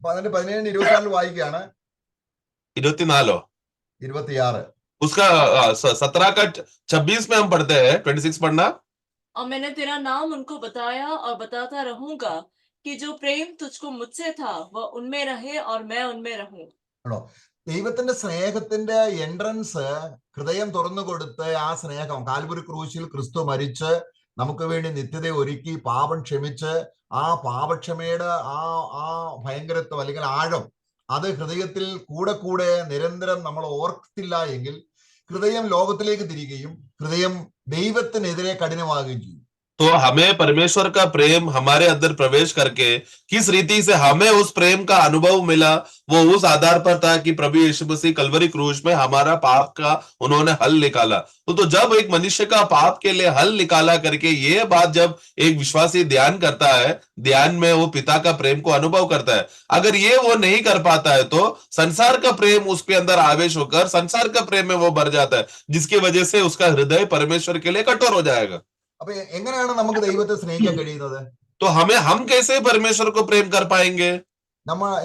17-24 വായിക്കുകയാണ്. 24 26 उसका 17 का 26 में हम पढ़ते हैं, 26 पढ़ना। और मैंने तेरा नाम उनको बताया और बताता रहूंगा कि जो प्रेम तुझको मुझसे था वह उनमें रहे और मैं उनमें रहूं. ദൈവത്തിന്റെ സ്നേഹത്തിന്റെ എൻട്രൻസ് ഹൃദയം തുറന്നു കൊടുത്ത് ആ സ്നേഹം കാൽവരി ക്രൂശിൽ ക്രിസ്തു മരിച്ച് നമുക്ക് വേണ്ടി നിത്യത ഒരുക്കി പാപം ക്ഷമിച്ച് ആ പാപക്ഷമയുടെ ആ ഭയങ്കരത്വം അല്ലെങ്കിൽ ആഴം അത് ഹൃദയത്തിൽ കൂടെ കൂടെ നിരന്തരം നമ്മൾ ഓർത്തില്ല എങ്കിൽ ഹൃദയം ലോകത്തിലേക്ക് തിരികെയും ഹൃദയം ദൈവത്തിനെതിരെ കഠിനമാകുകയും ചെയ്യും. तो हमें परमेश्वर का प्रेम हमारे अंदर प्रवेश करके किस रीति से हमें उस प्रेम का अनुभव मिला, वो उस आधार पर था कि प्रभु यीशु मसीह कलवरी क्रूस में हमारा पाप का उन्होंने हल निकाला। तो जब एक मनुष्य का पाप के लिए हल निकाला करके ये बात जब एक विश्वासी ध्यान करता है, ध्यान में वो पिता का प्रेम को अनुभव करता है। अगर ये वो नहीं कर पाता है तो संसार का प्रेम उसके अंदर आवेश होकर संसार का प्रेम में वो भर जाता है, जिसकी वजह से उसका हृदय परमेश्वर के लिए कठोर हो जाएगा। അപ്പൊ എങ്ങനെയാണ് നമുക്ക് ദൈവത്തെ സ്നേഹിക്കാൻ കഴിയുന്നത്? तो हम कैसे परमेश्वर को प्रेम कर पाएंगे?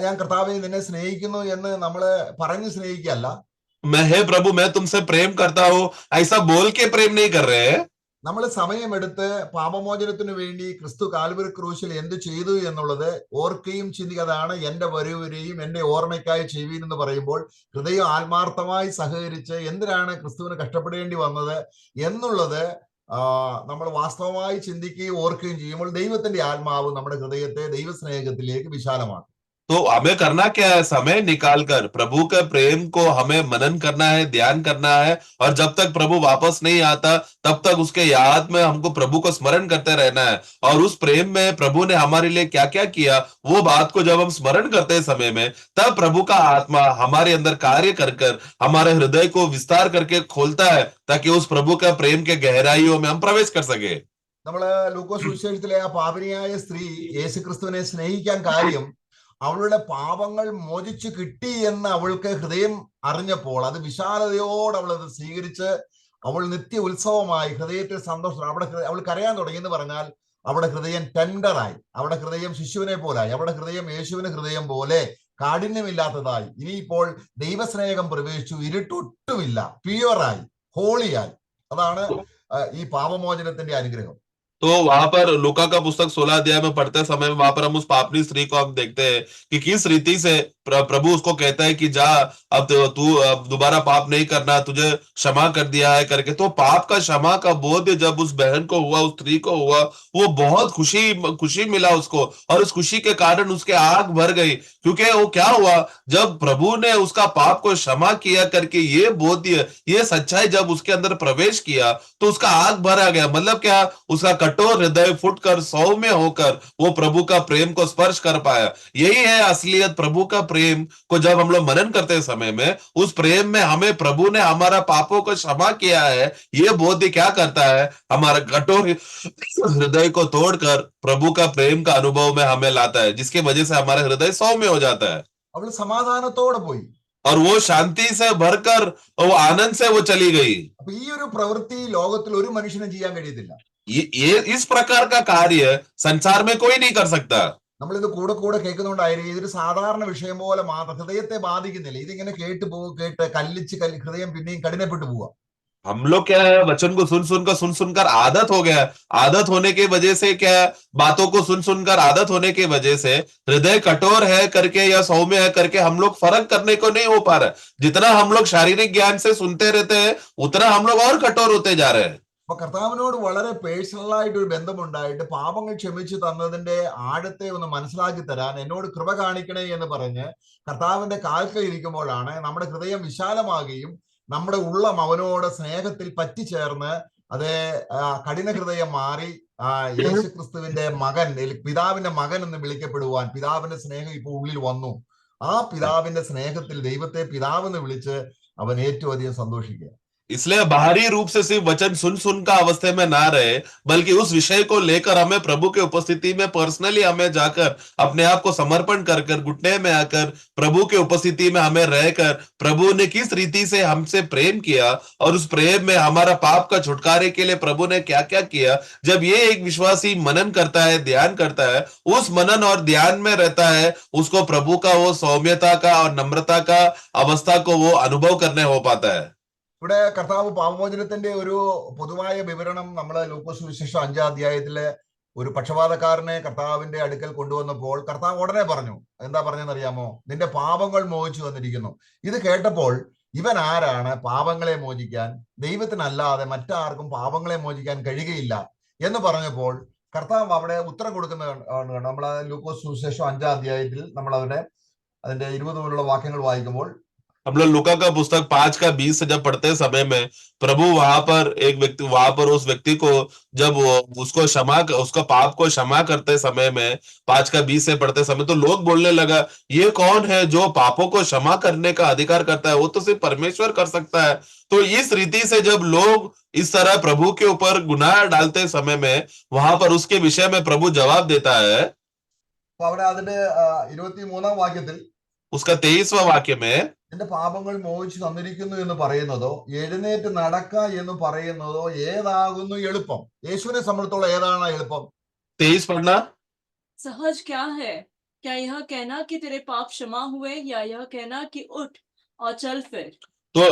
ഞാൻ കർത്താവേ നിന്നെ സ്നേഹിക്കുന്നു എന്ന് നമ്മള് പറഞ്ഞ് സ്നേഹിക്കല്ല. मैं हे प्रभु मैं तुमसे प्रेम करता हूं ऐसा बोल के प्रेम नहीं कर रहे हैं। നമ്മൾ സമയമെടുത്ത് പാപമോചനത്തിന് വേണ്ടി ക്രിസ്തു കാൽവരി ക്രൂശിൽ എന്ത് ചെയ്തു എന്നുള്ളത് ഓർക്കുകയും ചിന്തിക്കാതാണ് എന്റെ വരുവരെയും എന്റെ ഓർമ്മയ്ക്കായി ചെയ്യുവീൻ എന്ന് പറയുമ്പോൾ ഹൃദയം ആത്മാർത്ഥമായി സഹകരിച്ച് എന്തിനാണ് ക്രിസ്തുവിന് കഷ്ടപ്പെടേണ്ടി വന്നത് എന്നുള്ളത് നമ്മൾ വാസ്തവമായി ചിന്തിക്കുകയും ഓർക്കുകയും ചെയ്യുമ്പോൾ ദൈവത്തിന്റെ ആത്മാവ് നമ്മുടെ ഹൃദയത്തെ ദൈവസ്നേഹത്തിലേക്ക് വിശാലമാക്കും. तो हमें करना क्या है, समय निकालकर प्रभु के प्रेम को हमें मनन करना है, ध्यान करना है, और जब तक प्रभु वापस नहीं आता तब तक उसके याद में हमको प्रभु को स्मरण करते रहना है। और उस प्रेम में प्रभु ने हमारे लिए क्या क्या किया, वो बात को जब हम स्मरण करते हैं समय में, तब प्रभु का आत्मा हमारे अंदर कार्य कर कर हमारे हृदय को विस्तार करके खोलता है, ताकि उस प्रभु का प्रेम के गहराइयों में हम प्रवेश कर सके। നമ്മള് ലൂക്കോസ് സുവിശേഷത്തിലെ ആ പാപിനിയായ സ്ത്രീ യേശുക്രിസ്തുവിനെ സ്നേഹിക്കാൻ കാര്യം അവളുടെ പാപങ്ങൾ മോചിച്ചു കിട്ടി എന്ന് അവൾക്ക് ഹൃദയം അറിഞ്ഞപ്പോൾ അത് വിശാലതയോടെ അവൾ അത് സ്വീകരിച്ച് അവൾ നിത്യ ഉത്സവമായി ഹൃദയത്തിൽ സന്തോഷം അവൾ കരയാൻ തുടങ്ങി എന്ന് പറഞ്ഞാൽ അവിടെ ഹൃദയം ടെൻഡറായി, അവിടെ ഹൃദയം ശിശുവിനെ പോലായി, അവിടെ ഹൃദയം യേശുവിന് ഹൃദയം പോലെ കാഠിന്യമില്ലാത്തതായി. ഇനിയിപ്പോൾ ദൈവസ്നേഹം പ്രവേശിച്ചു, ഇരുട്ടൊട്ടുമില്ല, പ്യുവറായി, ഹോളിയായി. അതാണ് ഈ പാപമോചനത്തിന്റെ അനുഗ്രഹം. तो वहां पर लूका का पुस्तक 16 अध्याय में पढ़ते समय वहां पर हम उस पापनी स्त्री को हम देखते हैं कि किस रीति से प्रभु उसको कहता है कि जा, अब तू अब दोबारा पाप नहीं करना, तुझे क्षमा कर दिया है करके। तो पाप का क्षमा का बोध जब उस बहन को हुआ, उस स्त्री को हुआ, वो बहुत खुशी मिला उसको, और उस खुशी के कारण उसके आंख भर गई। क्योंकि वो क्या हुआ, जब प्रभु ने उसका पाप को क्षमा किया करके ये बोध्य, ये सच्चाई जब उसके अंदर प्रवेश किया तो उसका आंख भरा गया। मतलब क्या, उसका कठोर हृदय फुटकर सौम्य होकर वो प्रभु का प्रेम को स्पर्श कर पाया। यही है असलियत प्रभु का प्रेम को जब हम लोग मनन करते समय में, उस प्रेम में हमें प्रभु ने हमारा पापों को क्षमा किया है, ये बोध क्या करता है, हमारा कठोर हृदय को तोड़कर प्रभु का प्रेम का अनुभव में हमें लाता है, जिसकी वजह से हमारा हृदय सौम्य हो जाता है അവൾ സമാധാനത്തോടെ പോയി. और वो शांति से भरकर वो आनंद से वो चली गई। അപ്പൊ ഈ ഒരു പ്രവൃത്തി ലോകത്തിൽ ഒരു മനുഷ്യനും ചെയ്യാൻ കഴിയത്തില്ല. ये इस प्रकार का कार्य संसार में कोई नहीं कर सकता। നമ്മളിത് കൂടെ കൂടെ കേൾക്കുന്നുണ്ടായിരിക്കും, ഇതൊരു സാധാരണ വിഷയം പോലെ മാത്രം, ഹൃദയത്തെ ബാധിക്കുന്നില്ല. ഇതിങ്ങനെ കേട്ട് കല്ലിച്ച് ഹൃദയം പിന്നെയും കഠിനപ്പെട്ടു പോവുക. हम लोग क्या है, वचन को सुन सुनकर आदत हो गया। आदत होने की वजह से क्या, बातों को सुन सुनकर आदत होने की वजह से हृदय कठोर है करके या सौम्य है करके हम लोग फर्क करने को नहीं हो पा रहा। जितना हम लोग शारीरिक ज्ञान से सुनते रहते हैं, उतना हम लोग और कठोर होते जा रहे हैं। അപ്പൊ കർത്താവിനോട് വളരെ പേഴ്സണലായിട്ട് ഒരു ബന്ധമുണ്ടായിട്ട് പാപങ്ങൾ ക്ഷമിച്ചു തന്നതിന്റെ ആഴത്തെ ഒന്ന് മനസ്സിലാക്കി തരാൻ എന്നോട് കൃപ കാണിക്കണേ എന്ന് പറഞ്ഞ് കർത്താവിന്റെ കാൽക്കൽ ഇരിക്കുമ്പോഴാണ് നമ്മുടെ ഹൃദയം വിശാലമാകുകയും നമ്മുടെ ഉള്ളം അവനോട് സ്നേഹത്തിൽ പറ്റിച്ചേർന്ന് അത് കഠിന ഹൃദയം മാറി യേശു ക്രിസ്തുവിന്റെ മകൻ, പിതാവിന്റെ മകൻ എന്ന് വിളിക്കപ്പെടുവാൻ പിതാവിന്റെ സ്നേഹം ഇപ്പൊ ഉള്ളിൽ വന്നു. ആ പിതാവിന്റെ സ്നേഹത്തിൽ ദൈവത്തെ പിതാവെന്ന് വിളിച്ച് അവൻ ഏറ്റവും അധികം സന്തോഷിക്കുക. इसलिए बाहरी रूप से सिर्फ वचन सुन का अवस्था में ना रहे, बल्कि उस विषय को लेकर हमें प्रभु के उपस्थिति में पर्सनली हमें जाकर अपने आप को समर्पण कर घुटने में आकर प्रभु के उपस्थिति में हमें रहकर प्रभु ने किस रीति से हमसे प्रेम किया और उस प्रेम में हमारा पाप का छुटकारे के लिए प्रभु ने क्या क्या किया, जब ये एक विश्वासी मनन करता है, ध्यान करता है, उस मनन और ध्यान में रहता है, उसको प्रभु का वो सौम्यता का और नम्रता का अवस्था को वो अनुभव करने हो पाता है। ഇവിടെ കർത്താവ് പാപമോചനത്തിന്റെ ഒരു പൊതുവായ വിവരണം നമ്മൾ ലൂക്കോസ് സുവിശേഷം 5-ാം അധ്യായത്തിലെ ഒരു പക്ഷപാതക്കാരനെ കർത്താവിന്റെ അടുക്കൽ കൊണ്ടുവന്നപ്പോൾ കർത്താവ് ഉടനെ പറഞ്ഞു, എന്താ പറഞ്ഞെന്നറിയാമോ? നിന്റെ പാപങ്ങൾ മോചിച്ചു വന്നിരിക്കുന്നു. ഇത് കേട്ടപ്പോൾ ഇവൻ ആരാണ് പാപങ്ങളെ മോചിക്കാൻ? ദൈവത്തിനല്ലാതെ മറ്റാർക്കും പാപങ്ങളെ മോചിക്കാൻ കഴിയുകയില്ല എന്ന് പറഞ്ഞപ്പോൾ കർത്താവ് അവിടെ ഉത്തരം കൊടുക്കുന്ന നമ്മൾ ലൂക്കോസ് സുവിശേഷം 5-ാം അധ്യായത്തിൽ നമ്മൾ അതിന്റെ 20 മുതലുള്ള വാക്യങ്ങൾ വായിക്കുമ്പോൾ हम लोग लूका का पुस्तक 5:20 से जब पढ़ते समय में प्रभु वहां पर उस व्यक्ति को जब उसका पाप को क्षमा करते समय में 5:20 से पढ़ते समय, तो लोग बोलने लगा, ये कौन है जो पापों को क्षमा करने का अधिकार करता है? वो तो सिर्फ परमेश्वर कर सकता है। तो इस रीति से जब लोग इस तरह प्रभु के ऊपर गुनाह डालते समय में वहां पर उसके विषय में प्रभु जवाब देता है। അവിടെ അതിന്റെ 23-ാം വാക്യത്തിൽ उसका 23वां वाक्य में എന്റെ പാപങ്ങൾ മോചിച്ചു തന്നിരിക്കുന്നു എന്ന് പറയുന്നതോ എഴുന്നേറ്റ് നടക്ക എന്ന് പറയുന്നതോ ഏതാകുന്നു എളുപ്പം? യേശുവിനെ സംബന്ധിച്ചോളം ഏതാണ് എളുപ്പം? 23 पढ़ना। सहज क्या है? क्या यह कहना कि तेरे पाप क्षमा हुए, या यह कहना कि उठ और चल फिर? तो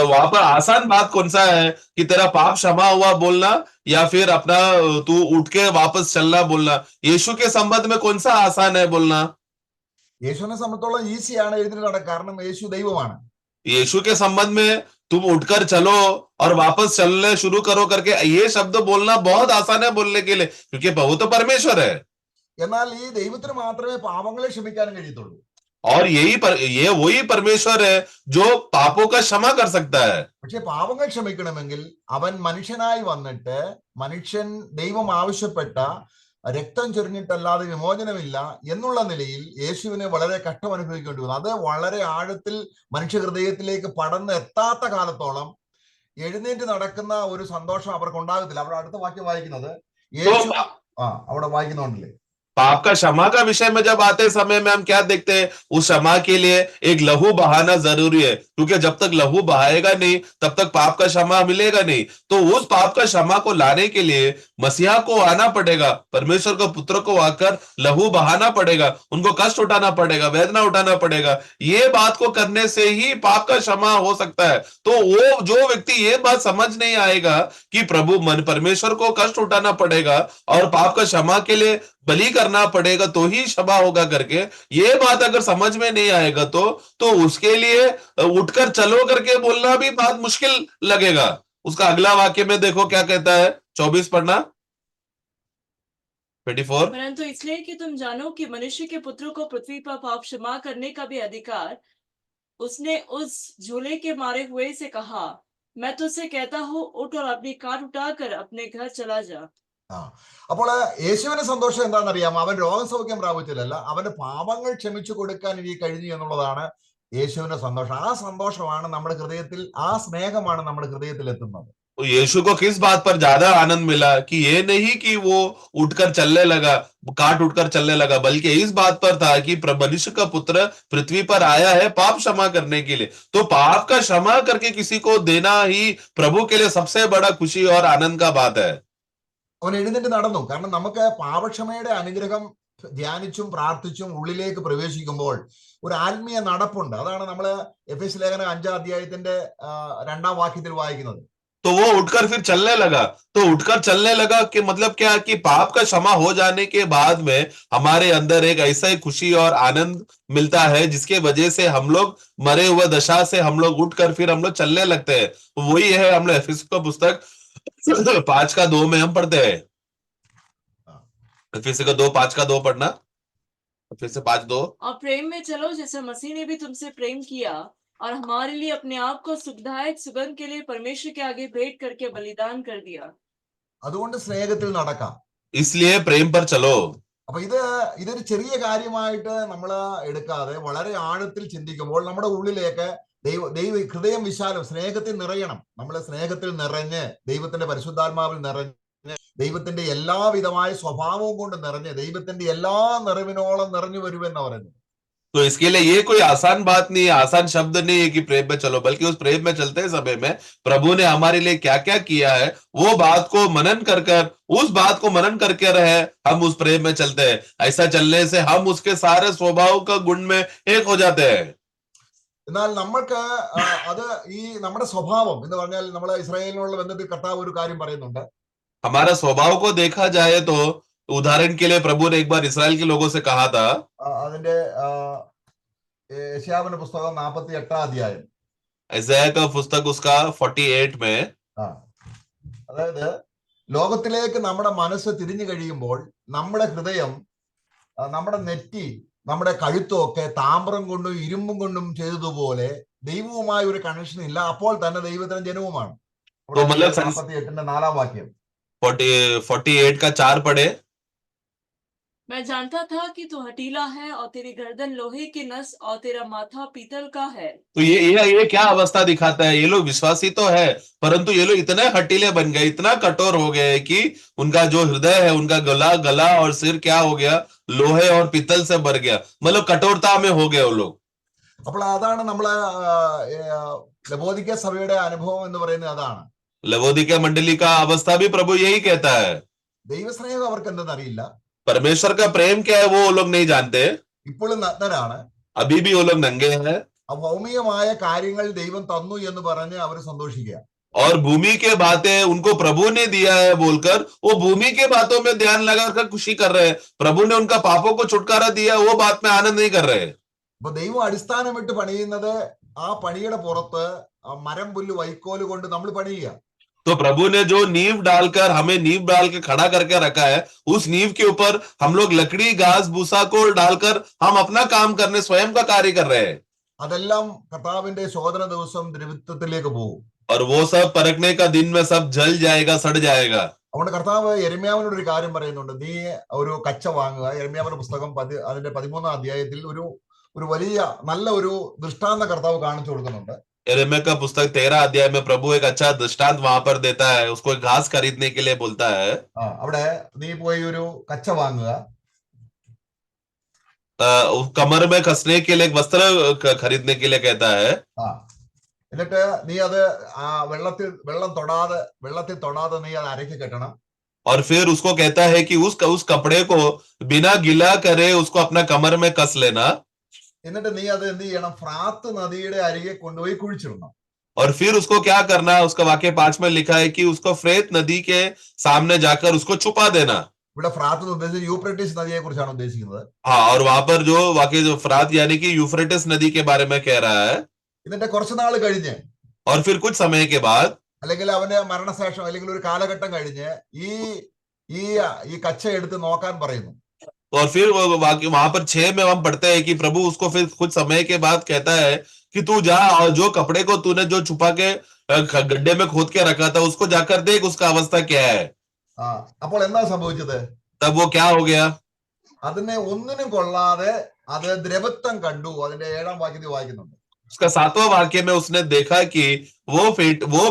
वहां पर आसान बात कौन सा है कि तेरा पाप क्षमा हुआ बोलना, या फिर अपना तू उठ के वापस चलना बोलना? यीशु के संबंध में कौन सा आसान है बोलना? യേശുവിനെ സംബന്ധിച്ചോളം ഈസിയാണ് എഴുന്നേറ്റ് നടക്കാൻ, കാരണം യേശു ദൈവമാണ്. यीशु के संबंध में तुम उठकर चलो और वापस चलने शुरू करो करके ये शब्द बोलना बहुत आसान है बोलने के लिए, क्योंकि वो तो परमेश्वर है. എന്നാൽ ഈ ദൈവത്തിന് മാത്രമേ പാപങ്ങളെ ക്ഷമിക്കാനും കഴിയത്തുള്ളൂ. और ये वही परमेश्वर है जो पापों का क्षमा कर सकता है. പക്ഷെ പാപങ്ങൾ ക്ഷമിക്കണമെങ്കിൽ അവൻ മനുഷ്യനായി വന്നിട്ട് ദൈവം ആവശ്യപ്പെട്ട രക്തം ചൊരിഞ്ഞിട്ടല്ലാതെ വിമോചനമില്ല എന്നുള്ള നിലയിൽ യേശുവിനെ വളരെ കഷ്ടം അനുഭവിക്കേണ്ടി വന്നു. അത് വളരെ ആഴത്തിൽ മനുഷ്യ ഹൃദയത്തിലേക്ക് പടർന്ന് എത്താത്ത കാലത്തോളം എഴുന്നേറ്റ് നടക്കുന്ന ഒരു സന്തോഷം അവർക്ക് ഉണ്ടാകത്തില്ല. അവിടെ അടുത്ത വാക്യം വായിക്കുന്നത് യേശു അവിടെ വായിക്കുന്നുണ്ടല്ലേ, पाप का क्षमा का विषय में जब आते समय में हम क्या देखते हैं, उस क्षमा के लिए एक लहू बहाना जरूरी है, क्योंकि जब तक लहू बहाएगा नहीं तब तक पाप का क्षमा मिलेगा नहीं. तो उस पाप का क्षमा को लाने के लिए मसीहा को आना पड़ेगा, परमेश्वर के पुत्र को आकर लहू बहाना पड़ेगा, उनको कष्ट उठाना पड़ेगा, वेदना उठाना पड़ेगा. ये बात को करने से ही पाप का क्षमा हो सकता है. तो वो जो व्यक्ति ये बात समझ नहीं आएगा कि परमेश्वर को कष्ट उठाना पड़ेगा और पाप का क्षमा के लिए बलि करना पड़ेगा तो ही क्षमा होगा करके, ये बात अगर समझ में नहीं आएगा तो उसके लिए उठकर चलो करके बोलना भी बात मुश्किल लगेगा. उसका अगला वाक्य में देखो क्या कहता है, 24 पढ़ना, 24. परंतु इसलिए कि तुम जानो कि मनुष्य के पुत्र को पृथ्वी पर पाप क्षमा करने का भी अधिकार, उसने उस झूले के मारे हुए से कहा, मैं तुझसे कहता हूँ, उठ और अपनी काट उठाकर अपने घर चला जा. അപ്പോൾ യേശുവിന് സന്തോഷം എന്താണെന്നറിയാമോ? അവൻ രോഗസൗഖ്യം പ്രാപിച്ചില്ലല്ല, അവന്റെ പാപങ്ങൾ ക്ഷമിച്ചു കൊടുക്കാൻ ഇനി കഴിഞ്ഞു എന്നുള്ളതാണ് യേശുവിന്റെ സന്തോഷം. ആ സന്തോഷമാണ് നമ്മുടെ ഹൃദയത്തിൽ, ആ സ്നേഹമാണ് നമ്മുടെ ഹൃദയത്തിൽ എത്തുന്നത്. यीशु को किस बात पर ज्यादा आनंद मिला कि ये नहीं कि वो उठकर चलने लगा, काट उठकर चलने लगा, बल्कि इस बात पर था कि मनुष्य का पुत्र पृथ्वी पर आया है पाप क्षमा करने के लिए. तो पाप का क्षमा करके किसी को देना ही प्रभु के लिए सबसे बड़ा खुशी और आनंद का बात है. അവൻ എഴുന്നേറ്റ് നടന്നു. കാരണം നമുക്ക് പാപക്ഷമയുടെ അനുഗ്രഹം ധ്യാനിച്ചും പ്രാർത്ഥിച്ചും ഉള്ളിലേക്ക് പ്രവേശിക്കുമ്പോൾ ഒരു ആത്മീയ നടപ്പുണ്ട്. അതാണ് നമ്മൾ എഫെസ്യ ലേഖനം 5-ാം അധ്യായത്തിന്റെ 2-ാം വാക്യത്തിൽ വായിക്കുന്നത്. तो वो उठकर फिर चलने लगा. तो उठकर चलने लगा कि मतलब क्या कि पाप का क्षमा हो जाने के बाद में हमारे अंदर एक ऐसा ही खुशी और आनंद मिलता है जिसके वजह से हम लोग मरे हुए दशा से हम लोग उठकर फिर हम लोग चलने लगते हैं. वही है हम लोग एफेसुस का पुस्तक 5:2 में हम पढ़ते हैं. एफेसुस का 5:2 पढ़ना, एफेसुस 5:2. और प्रेम में चलो जैसे मसीह ने भी तुमसे प्रेम किया और हमारे लिए अपने आप को सुखदायक सुगंध के लिए परमेश्वर के आगे भेंट करके बलिदान कर दिया. അതുകൊണ്ട് സ്നേഹത്തിൽ നടക്കാം. इसलिए प्रेम पर चलो. അപ്പൊ ഇതൊരു ചെറിയ കാര്യമായിട്ട് നമ്മൾ എടുക്കാതെ വളരെ ആഴത്തിൽ ചിന്തിക്കുമ്പോൾ നമ്മുടെ ഉള്ളിലേക്ക് ദൈവ ഹൃദയം വിശാലം സ്നേഹത്തിൽ നിറയണം. നമ്മൾ സ്നേഹത്തിൽ നിറഞ്ഞ് ദൈവത്തിന്റെ പരിശുദ്ധാത്മാവിൽ നിറഞ്ഞ് ദൈവത്തിന്റെ എല്ലാവിധമായ സ്വഭാവവും കൊണ്ട് നിറഞ്ഞ് ദൈവത്തിന്റെ എല്ലാ നിറവിനോളം നിറഞ്ഞു വരുമെന്ന് പറയുന്നത്. तो इसके लिए ये कोई आसान बात नहीं है, आसान शब्द नहीं है कि प्रेम में चलो, बल्कि उस प्रेम में चलते समय में प्रभु ने हमारे लिए क्या क्या किया है वो बात को मनन कर उस बात को मनन करके रहे, हम उस प्रेम में चलते हैं. ऐसा चलने से हम उसके सारे स्वभाव का गुण में एक हो जाते हैं. എന്നാൽ നമ്മൾക്ക് അത് ഈ നമ്മുടെ സ്വഭാവം എന്ന് പറഞ്ഞാൽ നമ്മൾ ഇസ്രായേലിനുള്ള ബന്ധത്തിൽ കർത്താവ് ഒരു കാര്യം പറയുന്നുണ്ട്. हमारा स्वभाव को देखा जाए तो उदाहरण के लिए प्रभु ने एक बार इस्राएल के लोगों से कहा था, അതിന്റെ യെശയ്യാവിന്റെ പുസ്തകം 48-ാം അധ്യായം, यशायाह का पुस्तक उसका 48 में, അതായത് ലോകത്തിലേക്ക് നമ്മുടെ മനസ്സ് തിരിഞ്ഞു കഴിയുമ്പോൾ നമ്മുടെ ഹൃദയം, നമ്മുടെ നെറ്റി, നമ്മുടെ കഴുത്തൊക്കെ താമ്രം കൊണ്ടും ഇരുമ്പും കൊണ്ടും ചെയ്തതുപോലെ ദൈവവുമായ ഒരു കണക്ഷൻ ഇല്ല. അപ്പോൾ തന്നെ ദൈവത്തിന് ജനവുമാണ്. 48-ന്റെ 4-ാം വാക്യം, 48 का 4 पढ़े. मैं जानता था कि तू हठीला है और तेरी गर्दन लोहे की नस और तेरा माथा पीतल का है. तो ये क्या अवस्था दिखाता है? ये लोग विश्वासी तो है, परंतु ये लोग इतने हटीले बन गए, इतना कठोर हो गए कि उनका जो हृदय है, उनका गला और सिर क्या हो गया, लोहे और पीतल से भर गया. मतलब कठोरता में हो गए वो लोग. അപ്പോൾ അതാണ് നമ്മളെ ലവോദിക്ക സഭയുടെ അനുഭവം എന്ന് പറയുന്നത്. അതാണ് लवोदिकिया मंडली का अवस्था भी प्रभु यही कहता है. ദൈവസ്നേഹം അവർക്ക് എന്തെന്ന് അറിയില്ല. परमेश्वर का प्रेम क्या है वो लोग नहीं जानते. ഇപ്പോഴും നഗ്നരാണ്. अभी भी वो लोग नंगे हैं. ഭൗമികമായ കാര്യങ്ങൾ ദൈവം തന്നു എന്ന് പറഞ്ഞ് അവർ സന്തോഷിക്കുക. और भूमि के बातें उनको प्रभु ने दिया है बोलकर वो भूमि के बातों में ध्यान लगाकर खुशी कर रहे हैं. प्रभु ने उनका पापों को छुटकारा दिया, वो बात में आनंद नहीं कर रहे. അപ്പൊ ദൈവം അടിസ്ഥാനമിട്ട് പണിയുന്നത് ആ പണിയുടെ പുറത്ത് മരം പുല്ല് വൈക്കോല് കൊണ്ട് നമ്മൾ പണിയുക. तो प्रभु ने जो नींव डालकर हमें नींव डाल के खड़ा करके रखा है, उस नींव के ऊपर हम लोग लकड़ी घास भूसा को डालकर हम अपना काम करने स्वयं का कार्य कर रहे हैं। അതെല്ലാം കർത്താവിന്റെ ശോധന ദിവസം ദ്രവിത്വത്തിലേക്ക് പോകും. और वो सब परखने का दिन में सब जल जाएगा, सड़ जाएगा। അതുകൊണ്ട് കർത്താവ് യെരമ്യാവിനോട് ഒരു കാര്യം പറയുന്നുണ്ട്. നീ ഒരു കച്ച വാങ്ങുക. യെരമ്യാവിന്റെ പുസ്തകം അതിന്റെ 13ാം അധ്യായത്തിൽ ഒരു ഒരു വലിയ നല്ല ഒരു ദൃഷ്ടാന്ത കർത്താവ് കാണിച്ചു കൊടുക്കുന്നുണ്ട്. यिर्मयाह का पुस्तक 13 अध्याय में प्रभु एक अच्छा दृष्टांत वहां पर देता है, उसको एक घास खरीदने के लिए बोलता है। അവിടെ നീ പോയി ഒരു കച്ച വാങ്ങുക. कमर में कसने के लिए एक वस्त्र खरीदने के लिए कहता है। എന്നിട്ട് നീ അത് വെള്ളത്തിൽ തൊടാതെ നീ അത് അരയ്ക്ക് കെട്ടണം. और फिर उसको कहता है कि उस कपड़े को बिना गीला करे उसको अपना कमर में कस लेना। എന്നിട്ട് നീ അത് എന്ത് ചെയ്യണം? ഫ്രാത്ത് നദിയുടെ അരികെ കൊണ്ടുപോയി കുഴിച്ചിടണം. और फिर उसको क्या करना है? उसका वाक्य 5 में लिखा है कि उसको फ्रेत नदी के सामने जाकर उसको छुपा देना। ഇവിടെ ഫ്രാത്ത് എന്ന് ഉദ്ദേശിച്ചത് യൂഫ്രട്ടീസ് നദിയെ കുറിച്ചാണ് ഉദ്ദേശിക്കുന്നത്. हाँ, और वहां पर जो वाक्य जो फ्रात यानी कि यूफ्रेटिस नदी के बारे में कह रहा है। എന്നിട്ട് കുറച്ചു നാൾ കഴിഞ്ഞ് और फिर कुछ समय के बाद അല്ലെങ്കിൽ അവന്റെ മരണശേഷം അല്ലെങ്കിൽ ഒരു കാലഘട്ടം കഴിഞ്ഞ് ഈ ഈ ഈ കച്ച എടുത്ത് നോക്കാൻ പറയുന്നു. और फिर वाक्य वहां पर 6 में हम पढ़ते हैं कि प्रभु उसको फिर कुछ समय के बाद कहता है कि तू जा और जो कपड़े को तूने जो छुपा के गड्ढे में खोद के रखा था उसको जाकर देख उसका अवस्था क्या है। അപ്പോൾ എന്താ സംഭവിച്ചത്? तब वो क्या हो गया? അതിനെ ഒന്നിനും കൊള്ളാതെ അത് ദ്രവത്വം കണ്ടു. അതിന്റെ 7ാം വാക്യത്തിൽ വായിക്കുന്നുണ്ട്. उसका 7वां वाक्य में उसने देखा कि वो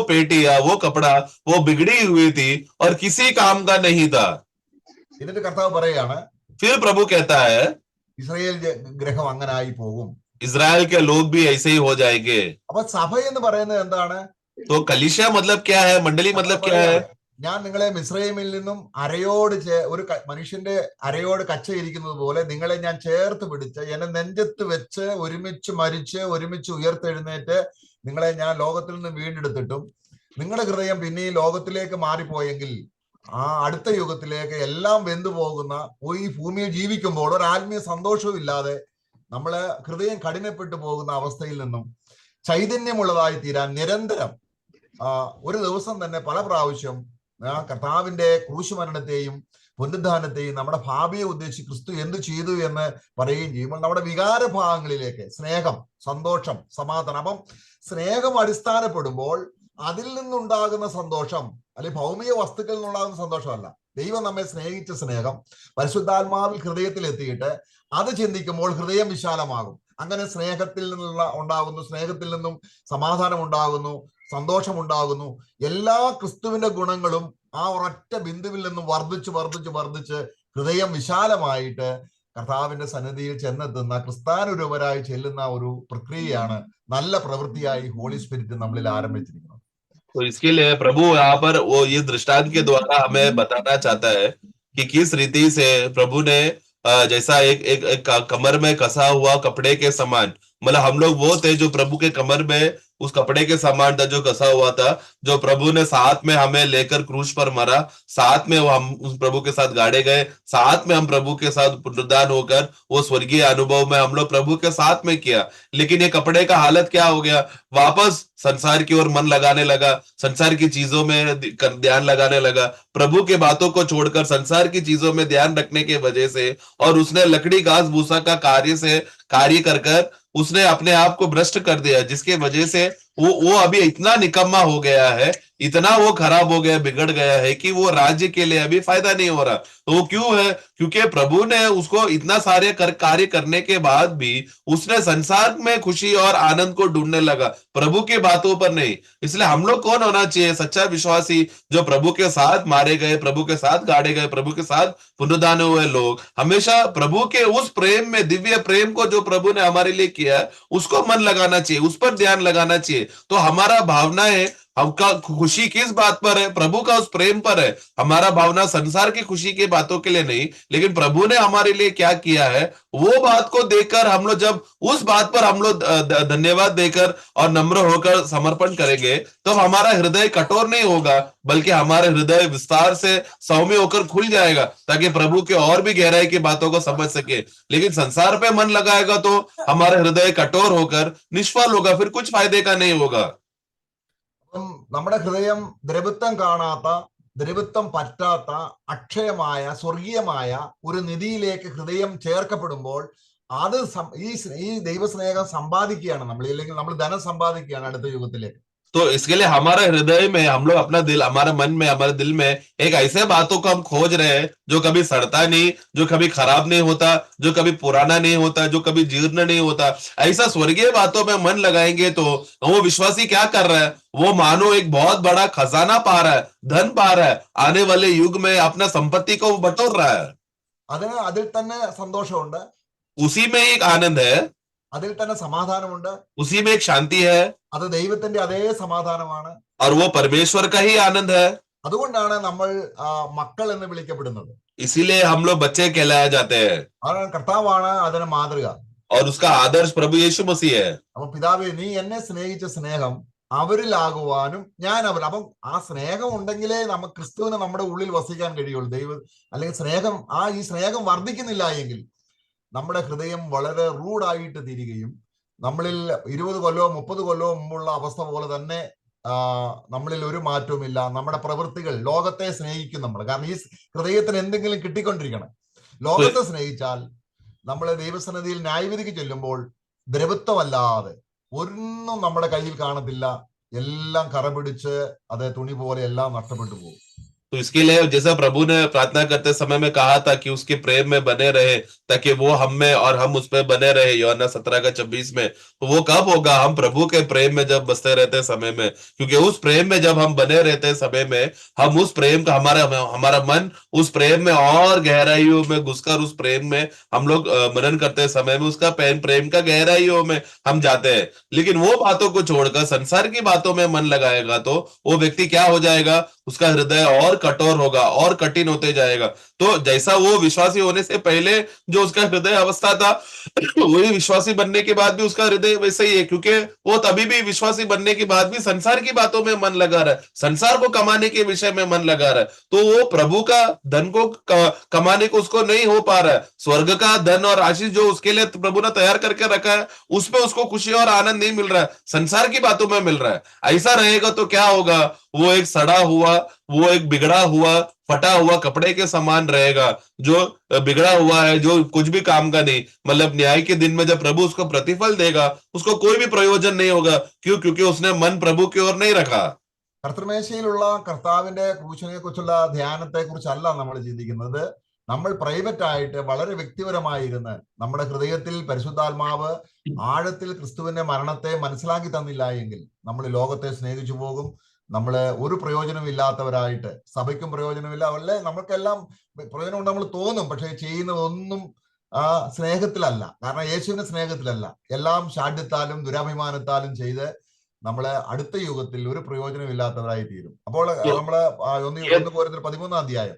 पेटी या वो कपड़ा वो बिगड़ी हुई थी और किसी काम का नहीं था। എന്നിട്ട് കർത്താവ് പറയാണ്, फिर प्रभु कहता है ഇസ്രായേൽ ഗ്രഹം അങ്ങനെ ആയി പോകും. इजराइल के लोग भी ऐसे ही हो जाएंगे। അപ്പൊ സഭ എന്ന് പറയുന്നത് എന്താണ്? तो कलीसिया मतलब क्या है? मंडली मतलब क्या है? ഞാൻ നിങ്ങളെ മിസ്രൈമിൽ നിന്നും അരയോട് ഒരു മനുഷ്യന്റെ അരയോട് കച്ച ഇരിക്കുന്നത് പോലെ നിങ്ങളെ ഞാൻ ചേർത്ത് പിടിച്ച് എന്നെ നെഞ്ചത്ത് വെച്ച് ഒരുമിച്ച് മരിച്ച് ഒരുമിച്ച് ഉയർത്തെഴുന്നേറ്റ് നിങ്ങളെ ഞാൻ ലോകത്തിൽ നിന്ന് വീണ്ടെടുത്തിട്ടും നിങ്ങളുടെ ഹൃദയം പിന്നെ ഈ ലോകത്തിലേക്ക് മാറിപ്പോയെങ്കിൽ ആ അടുത്ത യുഗത്തിലേക്ക് എല്ലാം വെന്തു പോകുന്ന ഈ ഭൂമിയിൽ ജീവിക്കുമ്പോൾ ഒരു ആത്മീയ സന്തോഷവും ഇല്ലാതെ നമ്മള് ഹൃദയം കഠിനപ്പെട്ടു പോകുന്ന അവസ്ഥയിൽ നിന്നും ചൈതന്യമുള്ളതായി തീരാൻ നിരന്തരം ഒരു ദിവസം തന്നെ പല പ്രാവശ്യം കർത്താവിന്റെ ക്രൂശുമരണത്തെയും പുനരുദ്ധാനത്തെയും നമ്മുടെ ഭാവിയെ ഉദ്ദേശിച്ച് ക്രിസ്തു എന്ത് ചെയ്തു എന്ന് പറയുകയും ചെയ്യുമ്പോൾ നമ്മുടെ വികാരഭാഗങ്ങളിലേക്ക് സ്നേഹം, സന്തോഷം, സമാധാനം. അപ്പം സ്നേഹം അടിസ്ഥാനപ്പെടുമ്പോൾ അതിൽ നിന്നുണ്ടാകുന്ന സന്തോഷം അല്ലെങ്കിൽ ഭൗമിക വസ്തുക്കളിൽ നിന്നുണ്ടാകുന്ന സന്തോഷമല്ല. ദൈവം നമ്മെ സ്നേഹിച്ച സ്നേഹം പരിശുദ്ധാത്മാവിൽ ഹൃദയത്തിൽ എത്തിയിട്ട് അത് ചിന്തിക്കുമ്പോൾ ഹൃദയം വിശാലമാകും. അങ്ങനെ സ്നേഹത്തിൽ ഉണ്ടാകുന്നു, സ്നേഹത്തിൽ നിന്നും സമാധാനം ഉണ്ടാകുന്നു, സന്തോഷമുണ്ടാകുന്നു. എല്ലാ ക്രിസ്തുവിന്റെ ഗുണങ്ങളും ആ ഒരൊറ്റ ബിന്ദുവിൽ നിന്നും വർദ്ധിച്ച് ഹൃദയം വിശാലമായിട്ട് കർത്താവിന്റെ സന്നിധിയിൽ ചെന്നെത്തുന്ന ക്രിസ്ത്യാനുരൂപരായി ചെല്ലുന്ന ഒരു പ്രക്രിയയാണ് നല്ല പ്രവൃത്തിയായി ഹോളി സ്പിരിറ്റ് നമ്മളിൽ ആരംഭിച്ചിരിക്കുന്നത്. तो इसके लिए प्रभु यहाँ पर वो ये दृष्टांत के द्वारा हमें बताना चाहता है कि किस रीति से प्रभु ने जैसा एक कमर में कसा हुआ कपड़े के समान, मतलब हम लोग वो थे जो प्रभु के कमर में उस कपड़े के समान था जो कसा हुआ था, जो प्रभु ने साथ में हमें लेकर क्रूस पर मरा, साथ में हम उस प्रभु के साथ गाड़े गए, साथ में हम प्रभु के साथ पुनरुद्धान होकर वो स्वर्गीय अनुभव में हम लोग प्रभु के साथ में किया। लेकिन ये कपड़े का हालत क्या हो गया? वापस संसार की ओर मन लगाने लगा, संसार की चीजों में ध्यान लगाने लगा, प्रभु के बातों को छोड़कर संसार की चीजों में ध्यान रखने की वजह से, और उसने लकड़ी घास भूसा का कार्य कर उसने अपने आप को भ्रष्ट कर दिया, जिसके वजह से वो अभी इतना निकम्मा हो गया है, इतना वो खराब हो गया, बिगड़ गया है कि वो राज्य के लिए अभी फायदा नहीं हो रहा। तो वो क्यों है? क्योंकि प्रभु ने उसको इतना सारे कार्य करने के बाद भी उसने संसार में खुशी और आनंद को ढूंढने लगा, प्रभु की बातों पर नहीं। इसलिए हम लोग कौन होना चाहिए? सच्चा विश्वासी जो प्रभु के साथ मारे गए, प्रभु के साथ गाड़े गए, प्रभु के साथ पुनरुद्धान हुए लोग हमेशा प्रभु के उस प्रेम में, दिव्य प्रेम को जो प्रभु ने हमारे लिए किया उसको मन लगाना चाहिए, उस पर ध्यान लगाना चाहिए। तो हमारा भावनाएं, हमका खुशी किस बात पर है? प्रभु का उस प्रेम पर है। हमारा भावना संसार की खुशी की बातों के लिए नहीं, लेकिन प्रभु ने हमारे लिए क्या किया है वो बात को देखकर हम लोग जब उस बात पर हम लोग धन्यवाद देकर और नम्र होकर समर्पण करेंगे तो हमारा हृदय कठोर नहीं होगा, बल्कि हमारा हृदय विस्तार से सौम्य होकर खुल जाएगा ताकि प्रभु के और भी गहराई की बातों को समझ सके। लेकिन संसार पे मन लगाएगा तो हमारा हृदय कठोर होकर निष्फल होगा, फिर कुछ फायदे का नहीं होगा। നമ്മുടെ ഹൃദയം ദ്രവിത്വം കാണാത്ത, ദ്രവിത്വം പറ്റാത്ത, അക്ഷയമായ സ്വർഗീയമായ ഒരു നിധിയിലേക്ക് ഹൃദയം ചേർക്കപ്പെടുമ്പോൾ അത് ഈ ദൈവസ്നേഹം സമ്പാദിക്കുകയാണ് നമ്മൾ, അല്ലെങ്കിൽ നമ്മൾ ധനം സമ്പാദിക്കുകയാണ് അടുത്ത യുഗത്തിലേക്ക്. तो इसके लिए हमारे हृदय में हम लोग अपना दिल, हमारे मन में, हमारे दिल में एक ऐसे बातों को हम खोज रहे हैं जो कभी सड़ता नहीं, जो कभी खराब नहीं होता, जो कभी पुराना नहीं होता, जो कभी जीर्ण नहीं होता। ऐसा स्वर्गीय बातों में मन लगाएंगे तो वो विश्वासी क्या कर रहा है, वो मानो एक बहुत बड़ा खजाना पा रहा है, धन पा रहा है, आने वाले युग में अपना संपत्ति को वो बटोर रहा है। അതിൽ തന്നെ സന്തോഷമുണ്ട്, उसी में एक आनंद है, അതിൽ തന്നെ സമാധാനമുണ്ട്, उसी में एक शांति है, അത് ദൈവത്തിന്റെ അതേ സമാധാനമാണ്. और वो परमेश्वर का ही आनंद है। അതുകൊണ്ടാണ് നമ്മൾ മക്കൾ എന്ന് വിളിക്കപ്പെടുന്നത്. इसीलिए हम लोग बच्चे कहलाए जाते हैं, കാരണം കർത്താവാണ് അതിന് മാതൃക. और उसका आदर्श प्रभु यीशु मसीह है। അപ്പൊ പിതാവേ, നീ എന്നെ സ്നേഹിച്ച സ്നേഹം അവരിലാകുവാനും ഞാൻ അവർ. അപ്പം ആ സ്നേഹം ഉണ്ടെങ്കിലേ നമുക്ക് ക്രിസ്തുവിന് നമ്മുടെ ഉള്ളിൽ വസിക്കാൻ കഴിയുള്ളൂ. അല്ലെങ്കിൽ ഈ സ്നേഹം വർദ്ധിക്കുന്നില്ല എങ്കിൽ നമ്മുടെ ഹൃദയം വളരെ റൂഡായിട്ട് തീരുകയും നമ്മളിൽ 20 കൊല്ലവും 30 കൊല്ലവും മുമ്പുള്ള അവസ്ഥ പോലെ തന്നെ നമ്മളിൽ ഒരു മാറ്റവുമില്ല. നമ്മുടെ പ്രവൃത്തികൾ ലോകത്തെ സ്നേഹിക്കും നമ്മൾ. കാരണം ഈ ഹൃദയത്തിന് എന്തെങ്കിലും കിട്ടിക്കൊണ്ടിരിക്കണം. ലോകത്തെ സ്നേഹിച്ചാൽ നമ്മളെ ദൈവസന്നിധിയിൽ ന്യായവിധിക്ക് ചെല്ലുമ്പോൾ ദ്രവത്വമല്ലാതെ ഒന്നും നമ്മുടെ കയ്യിൽ കാണത്തില്ല. എല്ലാം കറപിടിച്ച് അത് തുണി പോലെ എല്ലാം നഷ്ടപ്പെട്ടു പോകും. तो इसके लिए जैसा प्रभु ने प्रार्थना करते समय में कहा था कि उसके प्रेम में बने रहे, ताकि वो हम में और हम उस पे बने रहे, यूहन्ना 17:26 में। तो वो कब होगा? हम प्रभु के प्रेम में जब बसते रहते समय में, क्योंकि उस प्रेम में जब हम बने रहते समय में, हम उस प्रेम का हमारा मन उस प्रेम में और गहराइयों में घुसकर उस प्रेम में हम लोग मनन करते समय में उसका प्रेम का गहराइयों में हम जाते हैं। लेकिन वो बातों को छोड़कर संसार की बातों में मन लगाएगा तो वो व्यक्ति क्या हो जाएगा? उसका हृदय और कठोर होगा और कठिन होते जाएगा। तो जैसा वो विश्वासी होने से पहले जो उसका हृदय अवस्था था, वही विश्वासी बनने के बाद भी उसका हृदय वैसे ही है, क्योंकि वो तभी भी विश्वासी बनने के बाद भी संसार की बातों में मन लगा रहा है, संसार को कमाने के विषय में मन लगा रहा है। तो वो प्रभु का धन को कमाने को उसको नहीं हो पा रहा है। स्वर्ग का धन और आशीष जो उसके लिए प्रभु ने तैयार करके रखा है, उसमें उसको खुशी और आनंद नहीं मिल रहा है, संसार की बातों में मिल रहा है। ऐसा रहेगा तो क्या होगा? वो एक सड़ा हुआ, वो एक बिगड़ा हुआ, फटा हुआ कपड़े के समान रहेगा, जो बिगड़ा हुआ है, जो कुछ भी काम का नहीं। मतलब न्याय के दिन में जब प्रभु उसको प्रतिफल देगा, उसको कोई भी प्रयोजन नहीं होगा। क्यों? क्योंकि उसने मन प्रभु की ओर नहीं रखा। കർത്തൃമേശയിലുള്ള കർത്താവിന്റെ ക്രൂശിനെ കുറിച്ചുള്ള ധ്യാനത്തെ കുറിച്ചല്ല നമ്മൾ ചിന്തിക്കുന്നത്. നമ്മൾ പ്രൈവറ്റ് ആയിട്ട് വളരെ വ്യക്തിപരമായിരുന്ന് നമ്മുടെ ഹൃദയത്തിൽ പരിശുദ്ധാത്മാവ് ആഴത്തിൽ ക്രിസ്തുവിന്റെ മരണത്തെ മനസ്സിലാക്കി തന്നില്ല എങ്കിൽ നമ്മൾ ലോകത്തെ സ്നേഹിച്ചു പോകും. നമ്മള് ഒരു പ്രയോജനമില്ലാത്തവരായിട്ട്, സഭയ്ക്കും പ്രയോജനമില്ല, അല്ലേ നമുക്കെല്ലാം പ്രയോജനമുണ്ട് നമ്മൾ തോന്നും, പക്ഷെ ചെയ്യുന്നതൊന്നും സ്നേഹത്തിലല്ല. കാരണം യേശുവിന്റെ സ്നേഹത്തിലല്ല. എല്ലാം ശാഠ്യത്താലും ദുരാഭിമാനത്താലും ചെയ്ത് നമ്മള് അടുത്ത യുഗത്തിൽ ഒരു പ്രയോജനമില്ലാത്തവരായി തീരും. അപ്പോൾ നമ്മള് 1 Corinthians 13 അധ്യായം.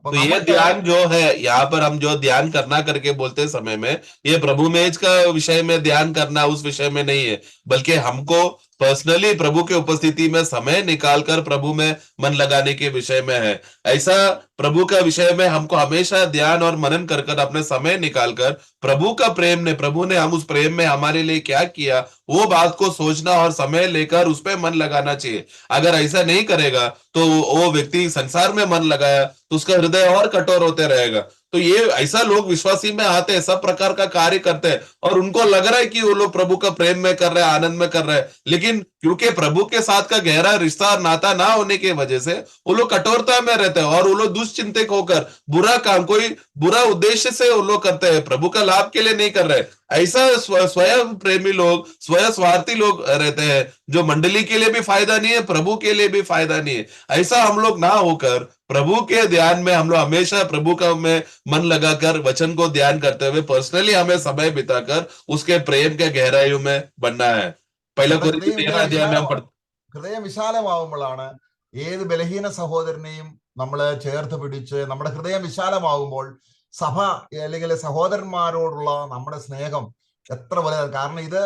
तो ये ध्यान जो है, यहाँ पर हम जो ध्यान करना करके बोलते समय में, ये प्रभु मेज का विषय में ध्यान करना उस विषय में नहीं है, बल्कि हमको पर्सनली प्रभु के उपस्थिति में समय निकालकर प्रभु में मन लगाने के विषय में है। ऐसा प्रभु का विषय में हमको हमेशा ध्यान और मनन कर अपने समय निकालकर प्रभु का प्रभु ने हम उस प्रेम में हमारे लिए क्या किया, वो बात को सोचना और समय लेकर उस पर मन लगाना चाहिए। अगर ऐसा नहीं करेगा तो वो व्यक्ति संसार में मन लगाया तो उसका हृदय और कठोर होते रहेगा। तो ये ऐसा लोग विश्वासी में आते हैं, सब प्रकार का कार्य करते हैं और उनको लग रहा है कि वो लोग प्रभु का प्रेम में कर रहे हैं, आनंद में कर रहे हैं, लेकिन क्योंकि प्रभु के साथ का गहरा रिश्ता और नाता ना होने की वजह से वो लोग कठोरता में रहते हैं और वो लोग दुष्चिंतक होकर बुरा काम, कोई बुरा उद्देश्य से वो लोग करते हैं, प्रभु का लाभ के लिए नहीं कर रहे। ऐसा स्वयं प्रेमी लोग, स्वयं स्वार्थी लोग रहते हैं, जो मंडली के लिए भी फायदा नहीं है, प्रभु के लिए भी फायदा नहीं है। ऐसा हम लोग ना होकर प्रभु के ध्यान में हम लोग हमेशा प्रभु का में मन लगाकर वचन को ध्यान करते हुए पर्सनली हमें समय बिताकर उसके प्रेम के गहराइयों में बनना है। पहला कोरिन्थियों 13 अध्याय में हम पढ़ते, ഹൃദയം വിശാലമാവുമ്പോഴാണ് ഏത് ബലഹീന സഹോദരനെയും നമ്മള് ചേർത്ത് പിടിച്ച്, നമ്മുടെ ഹൃദയം വിശാലമാകുമ്പോൾ സഭ അല്ലെങ്കിൽ സഹോദരന്മാരോടുള്ള നമ്മുടെ സ്നേഹം എത്ര വലുതാണ്. കാരണം ഇത്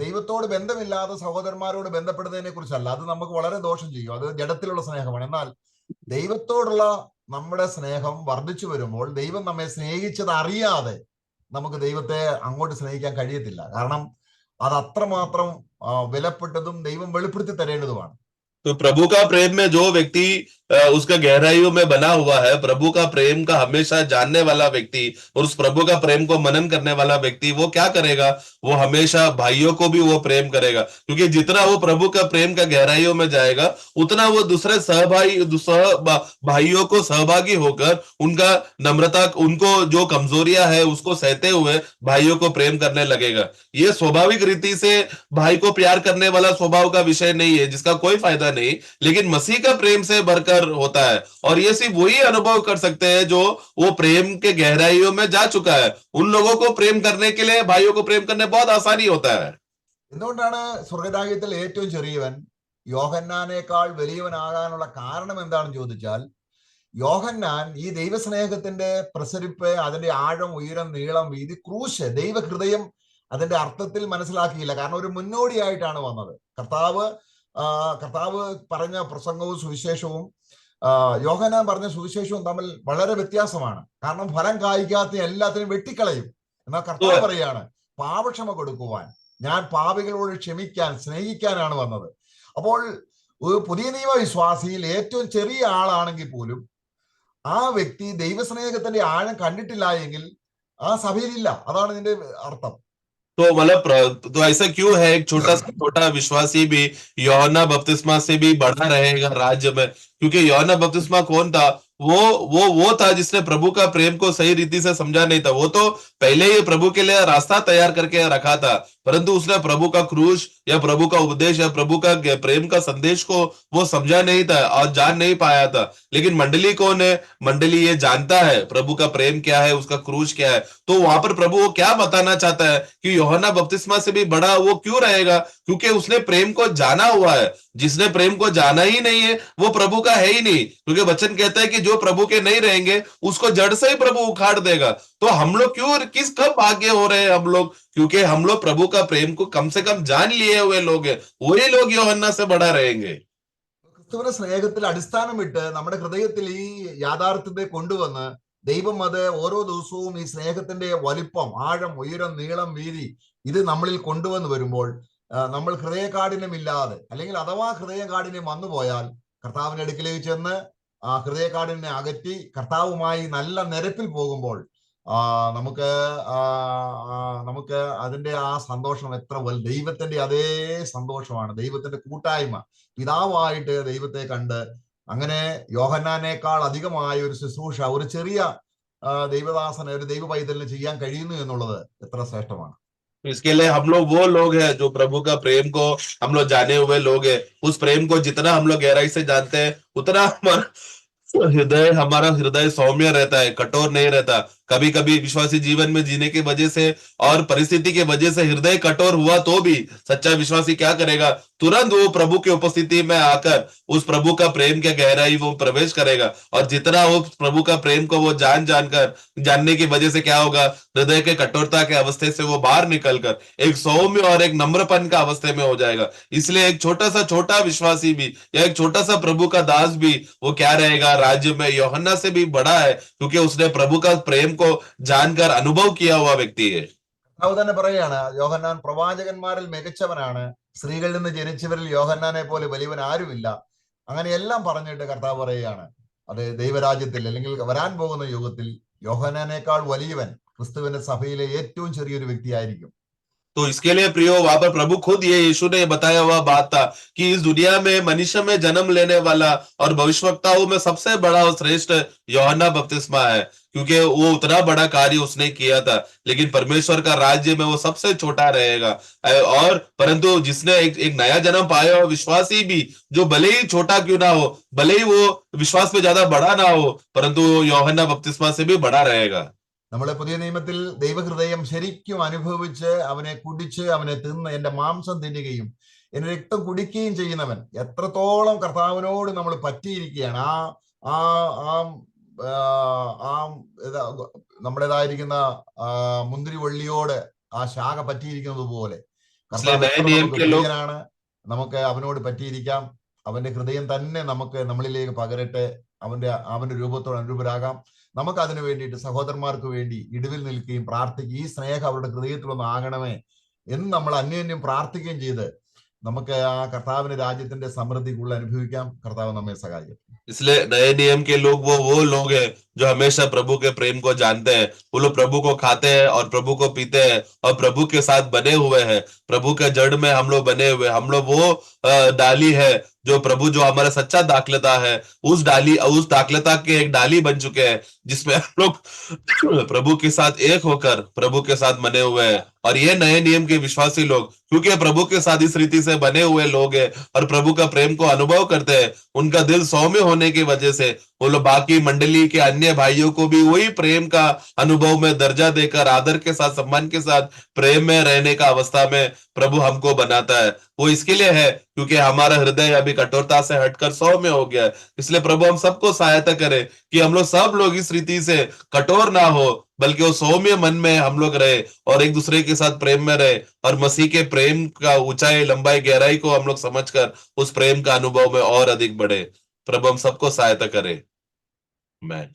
ദൈവത്തോട് ബന്ധമില്ലാതെ സഹോദരന്മാരോട് ബന്ധപ്പെടുന്നതിനെ കുറിച്ചല്ല, അത് നമുക്ക് വളരെ ദോഷം ചെയ്യും, അത് ജഡത്തിലുള്ള സ്നേഹമാണ്. എന്നാൽ ദൈവത്തോടുള്ള നമ്മുടെ സ്നേഹം വർദ്ധിച്ചു വരുമ്പോൾ ദൈവം നമ്മെ സ്നേഹിച്ചത് അറിയാതെ നമുക്ക് ദൈവത്തെ അങ്ങോട്ട് സ്നേഹിക്കാൻ കഴിയത്തില്ല. കാരണം അത് അത്രമാത്രം വിലപ്പെട്ടതും ദൈവം വെളിപ്പെടുത്തി തരേണ്ടതുമാണ്. तो प्रभु का प्रेम में जो व्यक्ति उसका गहराइयों में बना हुआ है, प्रभु का प्रेम का हमेशा जानने वाला व्यक्ति और उस प्रभु का प्रेम को मनन करने वाला व्यक्ति, वो क्या करेगा? वो हमेशा भाइयों को भी वो प्रेम करेगा, क्योंकि जितना वो प्रभु का प्रेम का गहराइयों में जाएगा, उतना वो दूसरे भाइयों को सहभागी होकर उनका नम्रता, उनको जो कमजोरियां है उसको सहते हुए भाइयों को प्रेम करने लगेगा। ये स्वाभाविक रीति से भाई को प्यार करने वाला स्वभाव का विषय नहीं है, जिसका कोई फायदा नहीं, लेकिन मसीह का प्रेम से भरकर होता है। और ये सिर्फ वही अनुभव कर सकते हैं जो वो प्रेम के गहराइयों में जा चुका है। उन लोगों को प्रेम करने के लिए, भाइयों को प्रेम करने बहुत आसानी होता है। എന്തുകൊണ്ടാണ് സ്വർഗരാജ്യത്തിൽ ഏറ്റവും ചെറിയവൻ യോഹന്നാനേക്കാൾ വലിയവനാകാനുള്ള കാരണം എന്താണെന്ന് ചോദിച്ചാൽ, യോഹന്നാൻ ഈ ദൈവസ്നേഹത്തിന്റെ പ്രസരിപ്പ്, അതിന്റെ ആഴം, ഉയരം, നീളം, വീതി, ക്രൂശ്, ദൈവഹൃദയം അതിന്റെ അർത്ഥത്തിൽ മനസ്സിലാക്കിയില്ല. കാരണം ഒരു മുന്നോടിയായിട്ടാണ് വന്നത്. കർത്താവ് പറഞ്ഞ പ്രസംഗവും സുവിശേഷവും യോഹന്നാൻ പറഞ്ഞ സുവിശേഷവും തമ്മിൽ വളരെ വ്യത്യാസമാണ്. കാരണം ഫലം കായ്ക്കാത്ത എല്ലാത്തിനും വെട്ടിക്കളയും. എന്നാൽ കർത്താവ് പറയാണ്, പാപക്ഷമ കൊടുക്കുവാൻ, ഞാൻ പാപികളോട് ക്ഷമിക്കാൻ, സ്നേഹിക്കാനാണ് വന്നത്. അപ്പോൾ ഒരു പുതിയ നിയമ വിശ്വാസിയിൽ ഏറ്റവും ചെറിയ ആളാണെങ്കിൽ പോലും ആ വ്യക്തി ദൈവസ്നേഹത്തിന്റെ ആഴം കണ്ടിട്ടില്ല എങ്കിൽ ആ സഭയിലില്ല. അതാണ് ഇതിന്റെ അർത്ഥം. तो मतलब तो ऐसा क्यों है? एक छोटा विश्वासी भी यूहन्ना बपतिस्मा से भी बड़ा रहेगा राज्य में? क्योंकि यूहन्ना बपतिस्मा कौन था? वो था जिसने प्रभु का प्रेम को सही रीति से समझा नहीं था। वो तो पहले ही प्रभु के लिए रास्ता तैयार करके रखा था, परंतु उसने प्रभु का क्रूश या प्रभु का उपदेश या प्रभु का प्रेम का संदेश को वो समझा नहीं था और जान नहीं पाया था। लेकिन मंडली कौन है? मंडली ये जानता है प्रभु का प्रेम क्या है, उसका क्रूश क्या है। तो वहां पर प्रभु वो क्या बताना चाहता है कि यूहन्ना बपतिस्मा से भी बड़ा वो क्यों रहेगा? क्योंकि उसने प्रेम को जाना हुआ है। जिसने प्रेम को जाना ही नहीं है वो प्रभु का है ही नहीं, क्योंकि वचन कहता है कि जो प्रभु के नहीं रहेंगे उसको जड़ से ही प्रभु उखाड़ देगा। तो हम लोग क्यों, किस कब भाग्य हो रहे हैं हम लोग? क्योंकि हम लोग प्रभु का प्रेम को कम से कम जान लिए हुए लोग हैं। वही लोग യോഹന്നാൻ से बड़ा रहेंगे। ക്രിസ്തുവിന്റെ സ്നേഹത്തിൽ അടിസ്ഥാനമിട്ട് നമ്മുടെ ഹൃദയത്തിൽ ഈ യാഥാർത്ഥ്യത്തെ കൊണ്ടുവന്ന് ദൈവം അത് ഓരോ ദിവസവും ഈ സ്നേഹത്തിന്റെ വലിപ്പം, ആഴം, ഉയരം, നീളം, വീതി ഇത് നമ്മളിൽ കൊണ്ടുവന്ന് വരുമ്പോൾ നമ്മൾ ഹൃദയകാഠിന്യമില്ലാതെ, അല്ലെങ്കിൽ അഥവാ ഹൃദയകാഠിന്യം വന്നുപോയാൽ കർത്താവിന്റെ അടുക്കിലേക്ക് ചെന്ന് ആ ഹൃദയകാഠിന്യം അകറ്റി കർത്താവുമായി നല്ല നിരപ്പിൽ പോകുമ്പോൾ നമുക്ക് അതിന്റെ ആ സന്തോഷം എത്ര ദൈവത്തിന്റെ അതേ സന്തോഷമാണ്. ദൈവത്തിന്റെ കൂട്ടായ്മ, പിതാവായിട്ട് ദൈവത്തെ കണ്ട് അങ്ങനെ യോഹന്നാനേക്കാൾ അധികമായ ഒരു ശുശ്രൂഷ ഒരു ചെറിയ ദൈവദാസന്, ഒരു ദൈവ പൈതലിന് ചെയ്യാൻ കഴിയുന്നു എന്നുള്ളത് എത്ര ശ്രേഷ്ഠമാണ്. इसके लिए हम लोग वो लोग हैं जो प्रभु का प्रेम को हम लोग जाने हुए लोग हैं। उस प्रेम को जितना हम लोग गहराई से जानते हैं उतना हमारा हृदय सौम्य रहता है, कठोर नहीं रहता। कभी कभी विश्वासी जीवन में जीने की वजह से और परिस्थिति की वजह से हृदय कठोर हुआ तो भी सच्चा विश्वासी क्या करेगा? तुरंत वो प्रभु की उपस्थिति में आकर उस प्रभु का प्रेम के गहराई वो प्रवेश करेगा। और जितना वो प्रभु का प्रेम को वो जानने की वजह से क्या होगा? हृदय के कठोरता के अवस्थे से वो बाहर निकलकर एक सौम्य और एक नम्रपन का अवस्थे में हो जाएगा। इसलिए एक छोटा विश्वासी भी या एक छोटा सा प्रभु का दास भी वो क्या रहेगा? राज्य में യോഹന്നാൻ से भी बड़ा है, क्योंकि उसने प्रभु का प्रेम को जानकर अनुभव किया हुआ व्यक्ति है। കർത്താവ് തന്നെ പറയാണ്, യോഹന്നാൻ പ്രവാചകന്മാരിൽ മികച്ചവനാണ്, സ്ത്രീകളിൽ നിന്ന് ജനിച്ചവരിൽ യോഹന്നാനെ പോലെ വലിയവൻ ആരുമില്ല. അങ്ങനെയെല്ലാം പറഞ്ഞിട്ട് കർത്താവ് പറയുകയാണ്, അത് ദൈവരാജ്യത്തിൽ അല്ലെങ്കിൽ വരാൻ പോകുന്ന യുഗത്തിൽ യോഹന്നാനേക്കാൾ വലിയവൻ ക്രിസ്തുവിന്റെ സഭയിലെ ഏറ്റവും ചെറിയൊരു വ്യക്തിയായിരിക്കും. तो इसके लिए प्रियो, वहां पर प्रभु खुद ये यीशु ने बताया हुआ बात था कि इस दुनिया में मनुष्य में जन्म लेने वाला और भविष्यवक्ताओं में सबसे बड़ा और श्रेष्ठ यूहन्ना बपतिस्मा है, क्योंकि वो उतना बड़ा कार्य उसने किया था। लेकिन परमेश्वर का राज्य में वो सबसे छोटा रहेगा। और परंतु जिसने एक नया जन्म पाया हो, विश्वासी भी, जो भले ही छोटा क्यों ना हो, भले ही वो विश्वास में ज्यादा बड़ा ना हो, परंतु യൂഹന്നാൻ बपतिस्मा से भी बड़ा रहेगा। നമ്മളെ പുതിയ നിയമത്തിൽ ദൈവഹൃദയം ശരിക്കും അനുഭവിച്ച് അവനെ കുടിച്ച് അവനെ തിന്ന് എന്റെ മാംസം തിന്നുകയും എന്റെ രക്തം കുടിക്കുകയും ചെയ്യുന്നവൻ എത്രത്തോളം കർത്താവിനോട് നമ്മൾ പറ്റിയിരിക്കുകയാണ്. നമ്മുടേതായിരിക്കുന്ന മുന്തിരിവള്ളിയോട് ആ ശാഖ പറ്റിയിരിക്കുന്നത് പോലെ കർത്താവ് നമുക്ക് അവനോട് പറ്റിയിരിക്കാം. അവന്റെ ഹൃദയം തന്നെ നമ്മളിലേക്ക് പകരട്ടെ. അവന്റെ രൂപത്തോട് അനുരൂപരാകാം. നമുക്ക് അതിനു വേണ്ടിയിട്ട് സഹോദരന്മാർക്ക് വേണ്ടി ഇടിവിൽ നിൽക്കുകയും പ്രാർത്ഥിക്കുകയും ഈ സ്നേഹം അവരുടെ ഹൃദയത്തിലൊന്നും ആകണമേ എന്ന് നമ്മൾ അന്യോന്യം പ്രാർത്ഥിക്കുകയും ചെയ്ത് നമുക്ക് ആ കർത്താവിന്റെ രാജ്യത്തിന്റെ സമൃദ്ധി കൂടുതൽ അനുഭവിക്കാം. കർത്താവ് നമ്മെ സഹായിക്കും. इसलिए नए नियम के लोग वो लोग हैं जो हमेशा प्रभु के प्रेम को जानते हैं। वो लोग प्रभु को खाते हैं और प्रभु को पीते हैं और प्रभु के साथ बने हुए हैं। प्रभु के जड़ में हम लोग बने हुए, हम लोग वो डाली है जो प्रभु, जो हमारा सच्चा दाखलता है, उस दाखलता के एक डाली बन चुके हैं जिसमें हम लोग प्रभु के साथ एक होकर प्रभु के साथ बने हुए हैं। और ये नए नियम के विश्वासी लोग, क्योंकि प्रभु के साथ इस रीति से बने हुए लोग हैं और प्रभु का प्रेम को अनुभव करते हैं, उनका दिल सौम्य होने की वजह से वो लोग बाकी मंडली के अन्य भाइयों को भी वही प्रेम का अनुभव में दर्जा देकर, आदर के साथ, सम्मान के साथ प्रेम में रहने का अवस्था में प्रभु हमको बनाता है। वो इसके लिए है क्योंकि हमारा हृदय अभी कठोरता से हटकर सौम्य हो गया है। इसलिए प्रभु हम सबको सहायता करे कि हम लोग सब लोग इस रीति से कठोर ना हो, बल्कि वो सौम्य मन में हम लोग रहे और एक दूसरे के साथ प्रेम में रहे और मसीह के प्रेम का ऊंचाई, लंबाई, गहराई को हम लोग समझकर उस प्रेम का अनुभव में और अधिक बढ़े। प्रभु हम सबको सहायता करे। मैन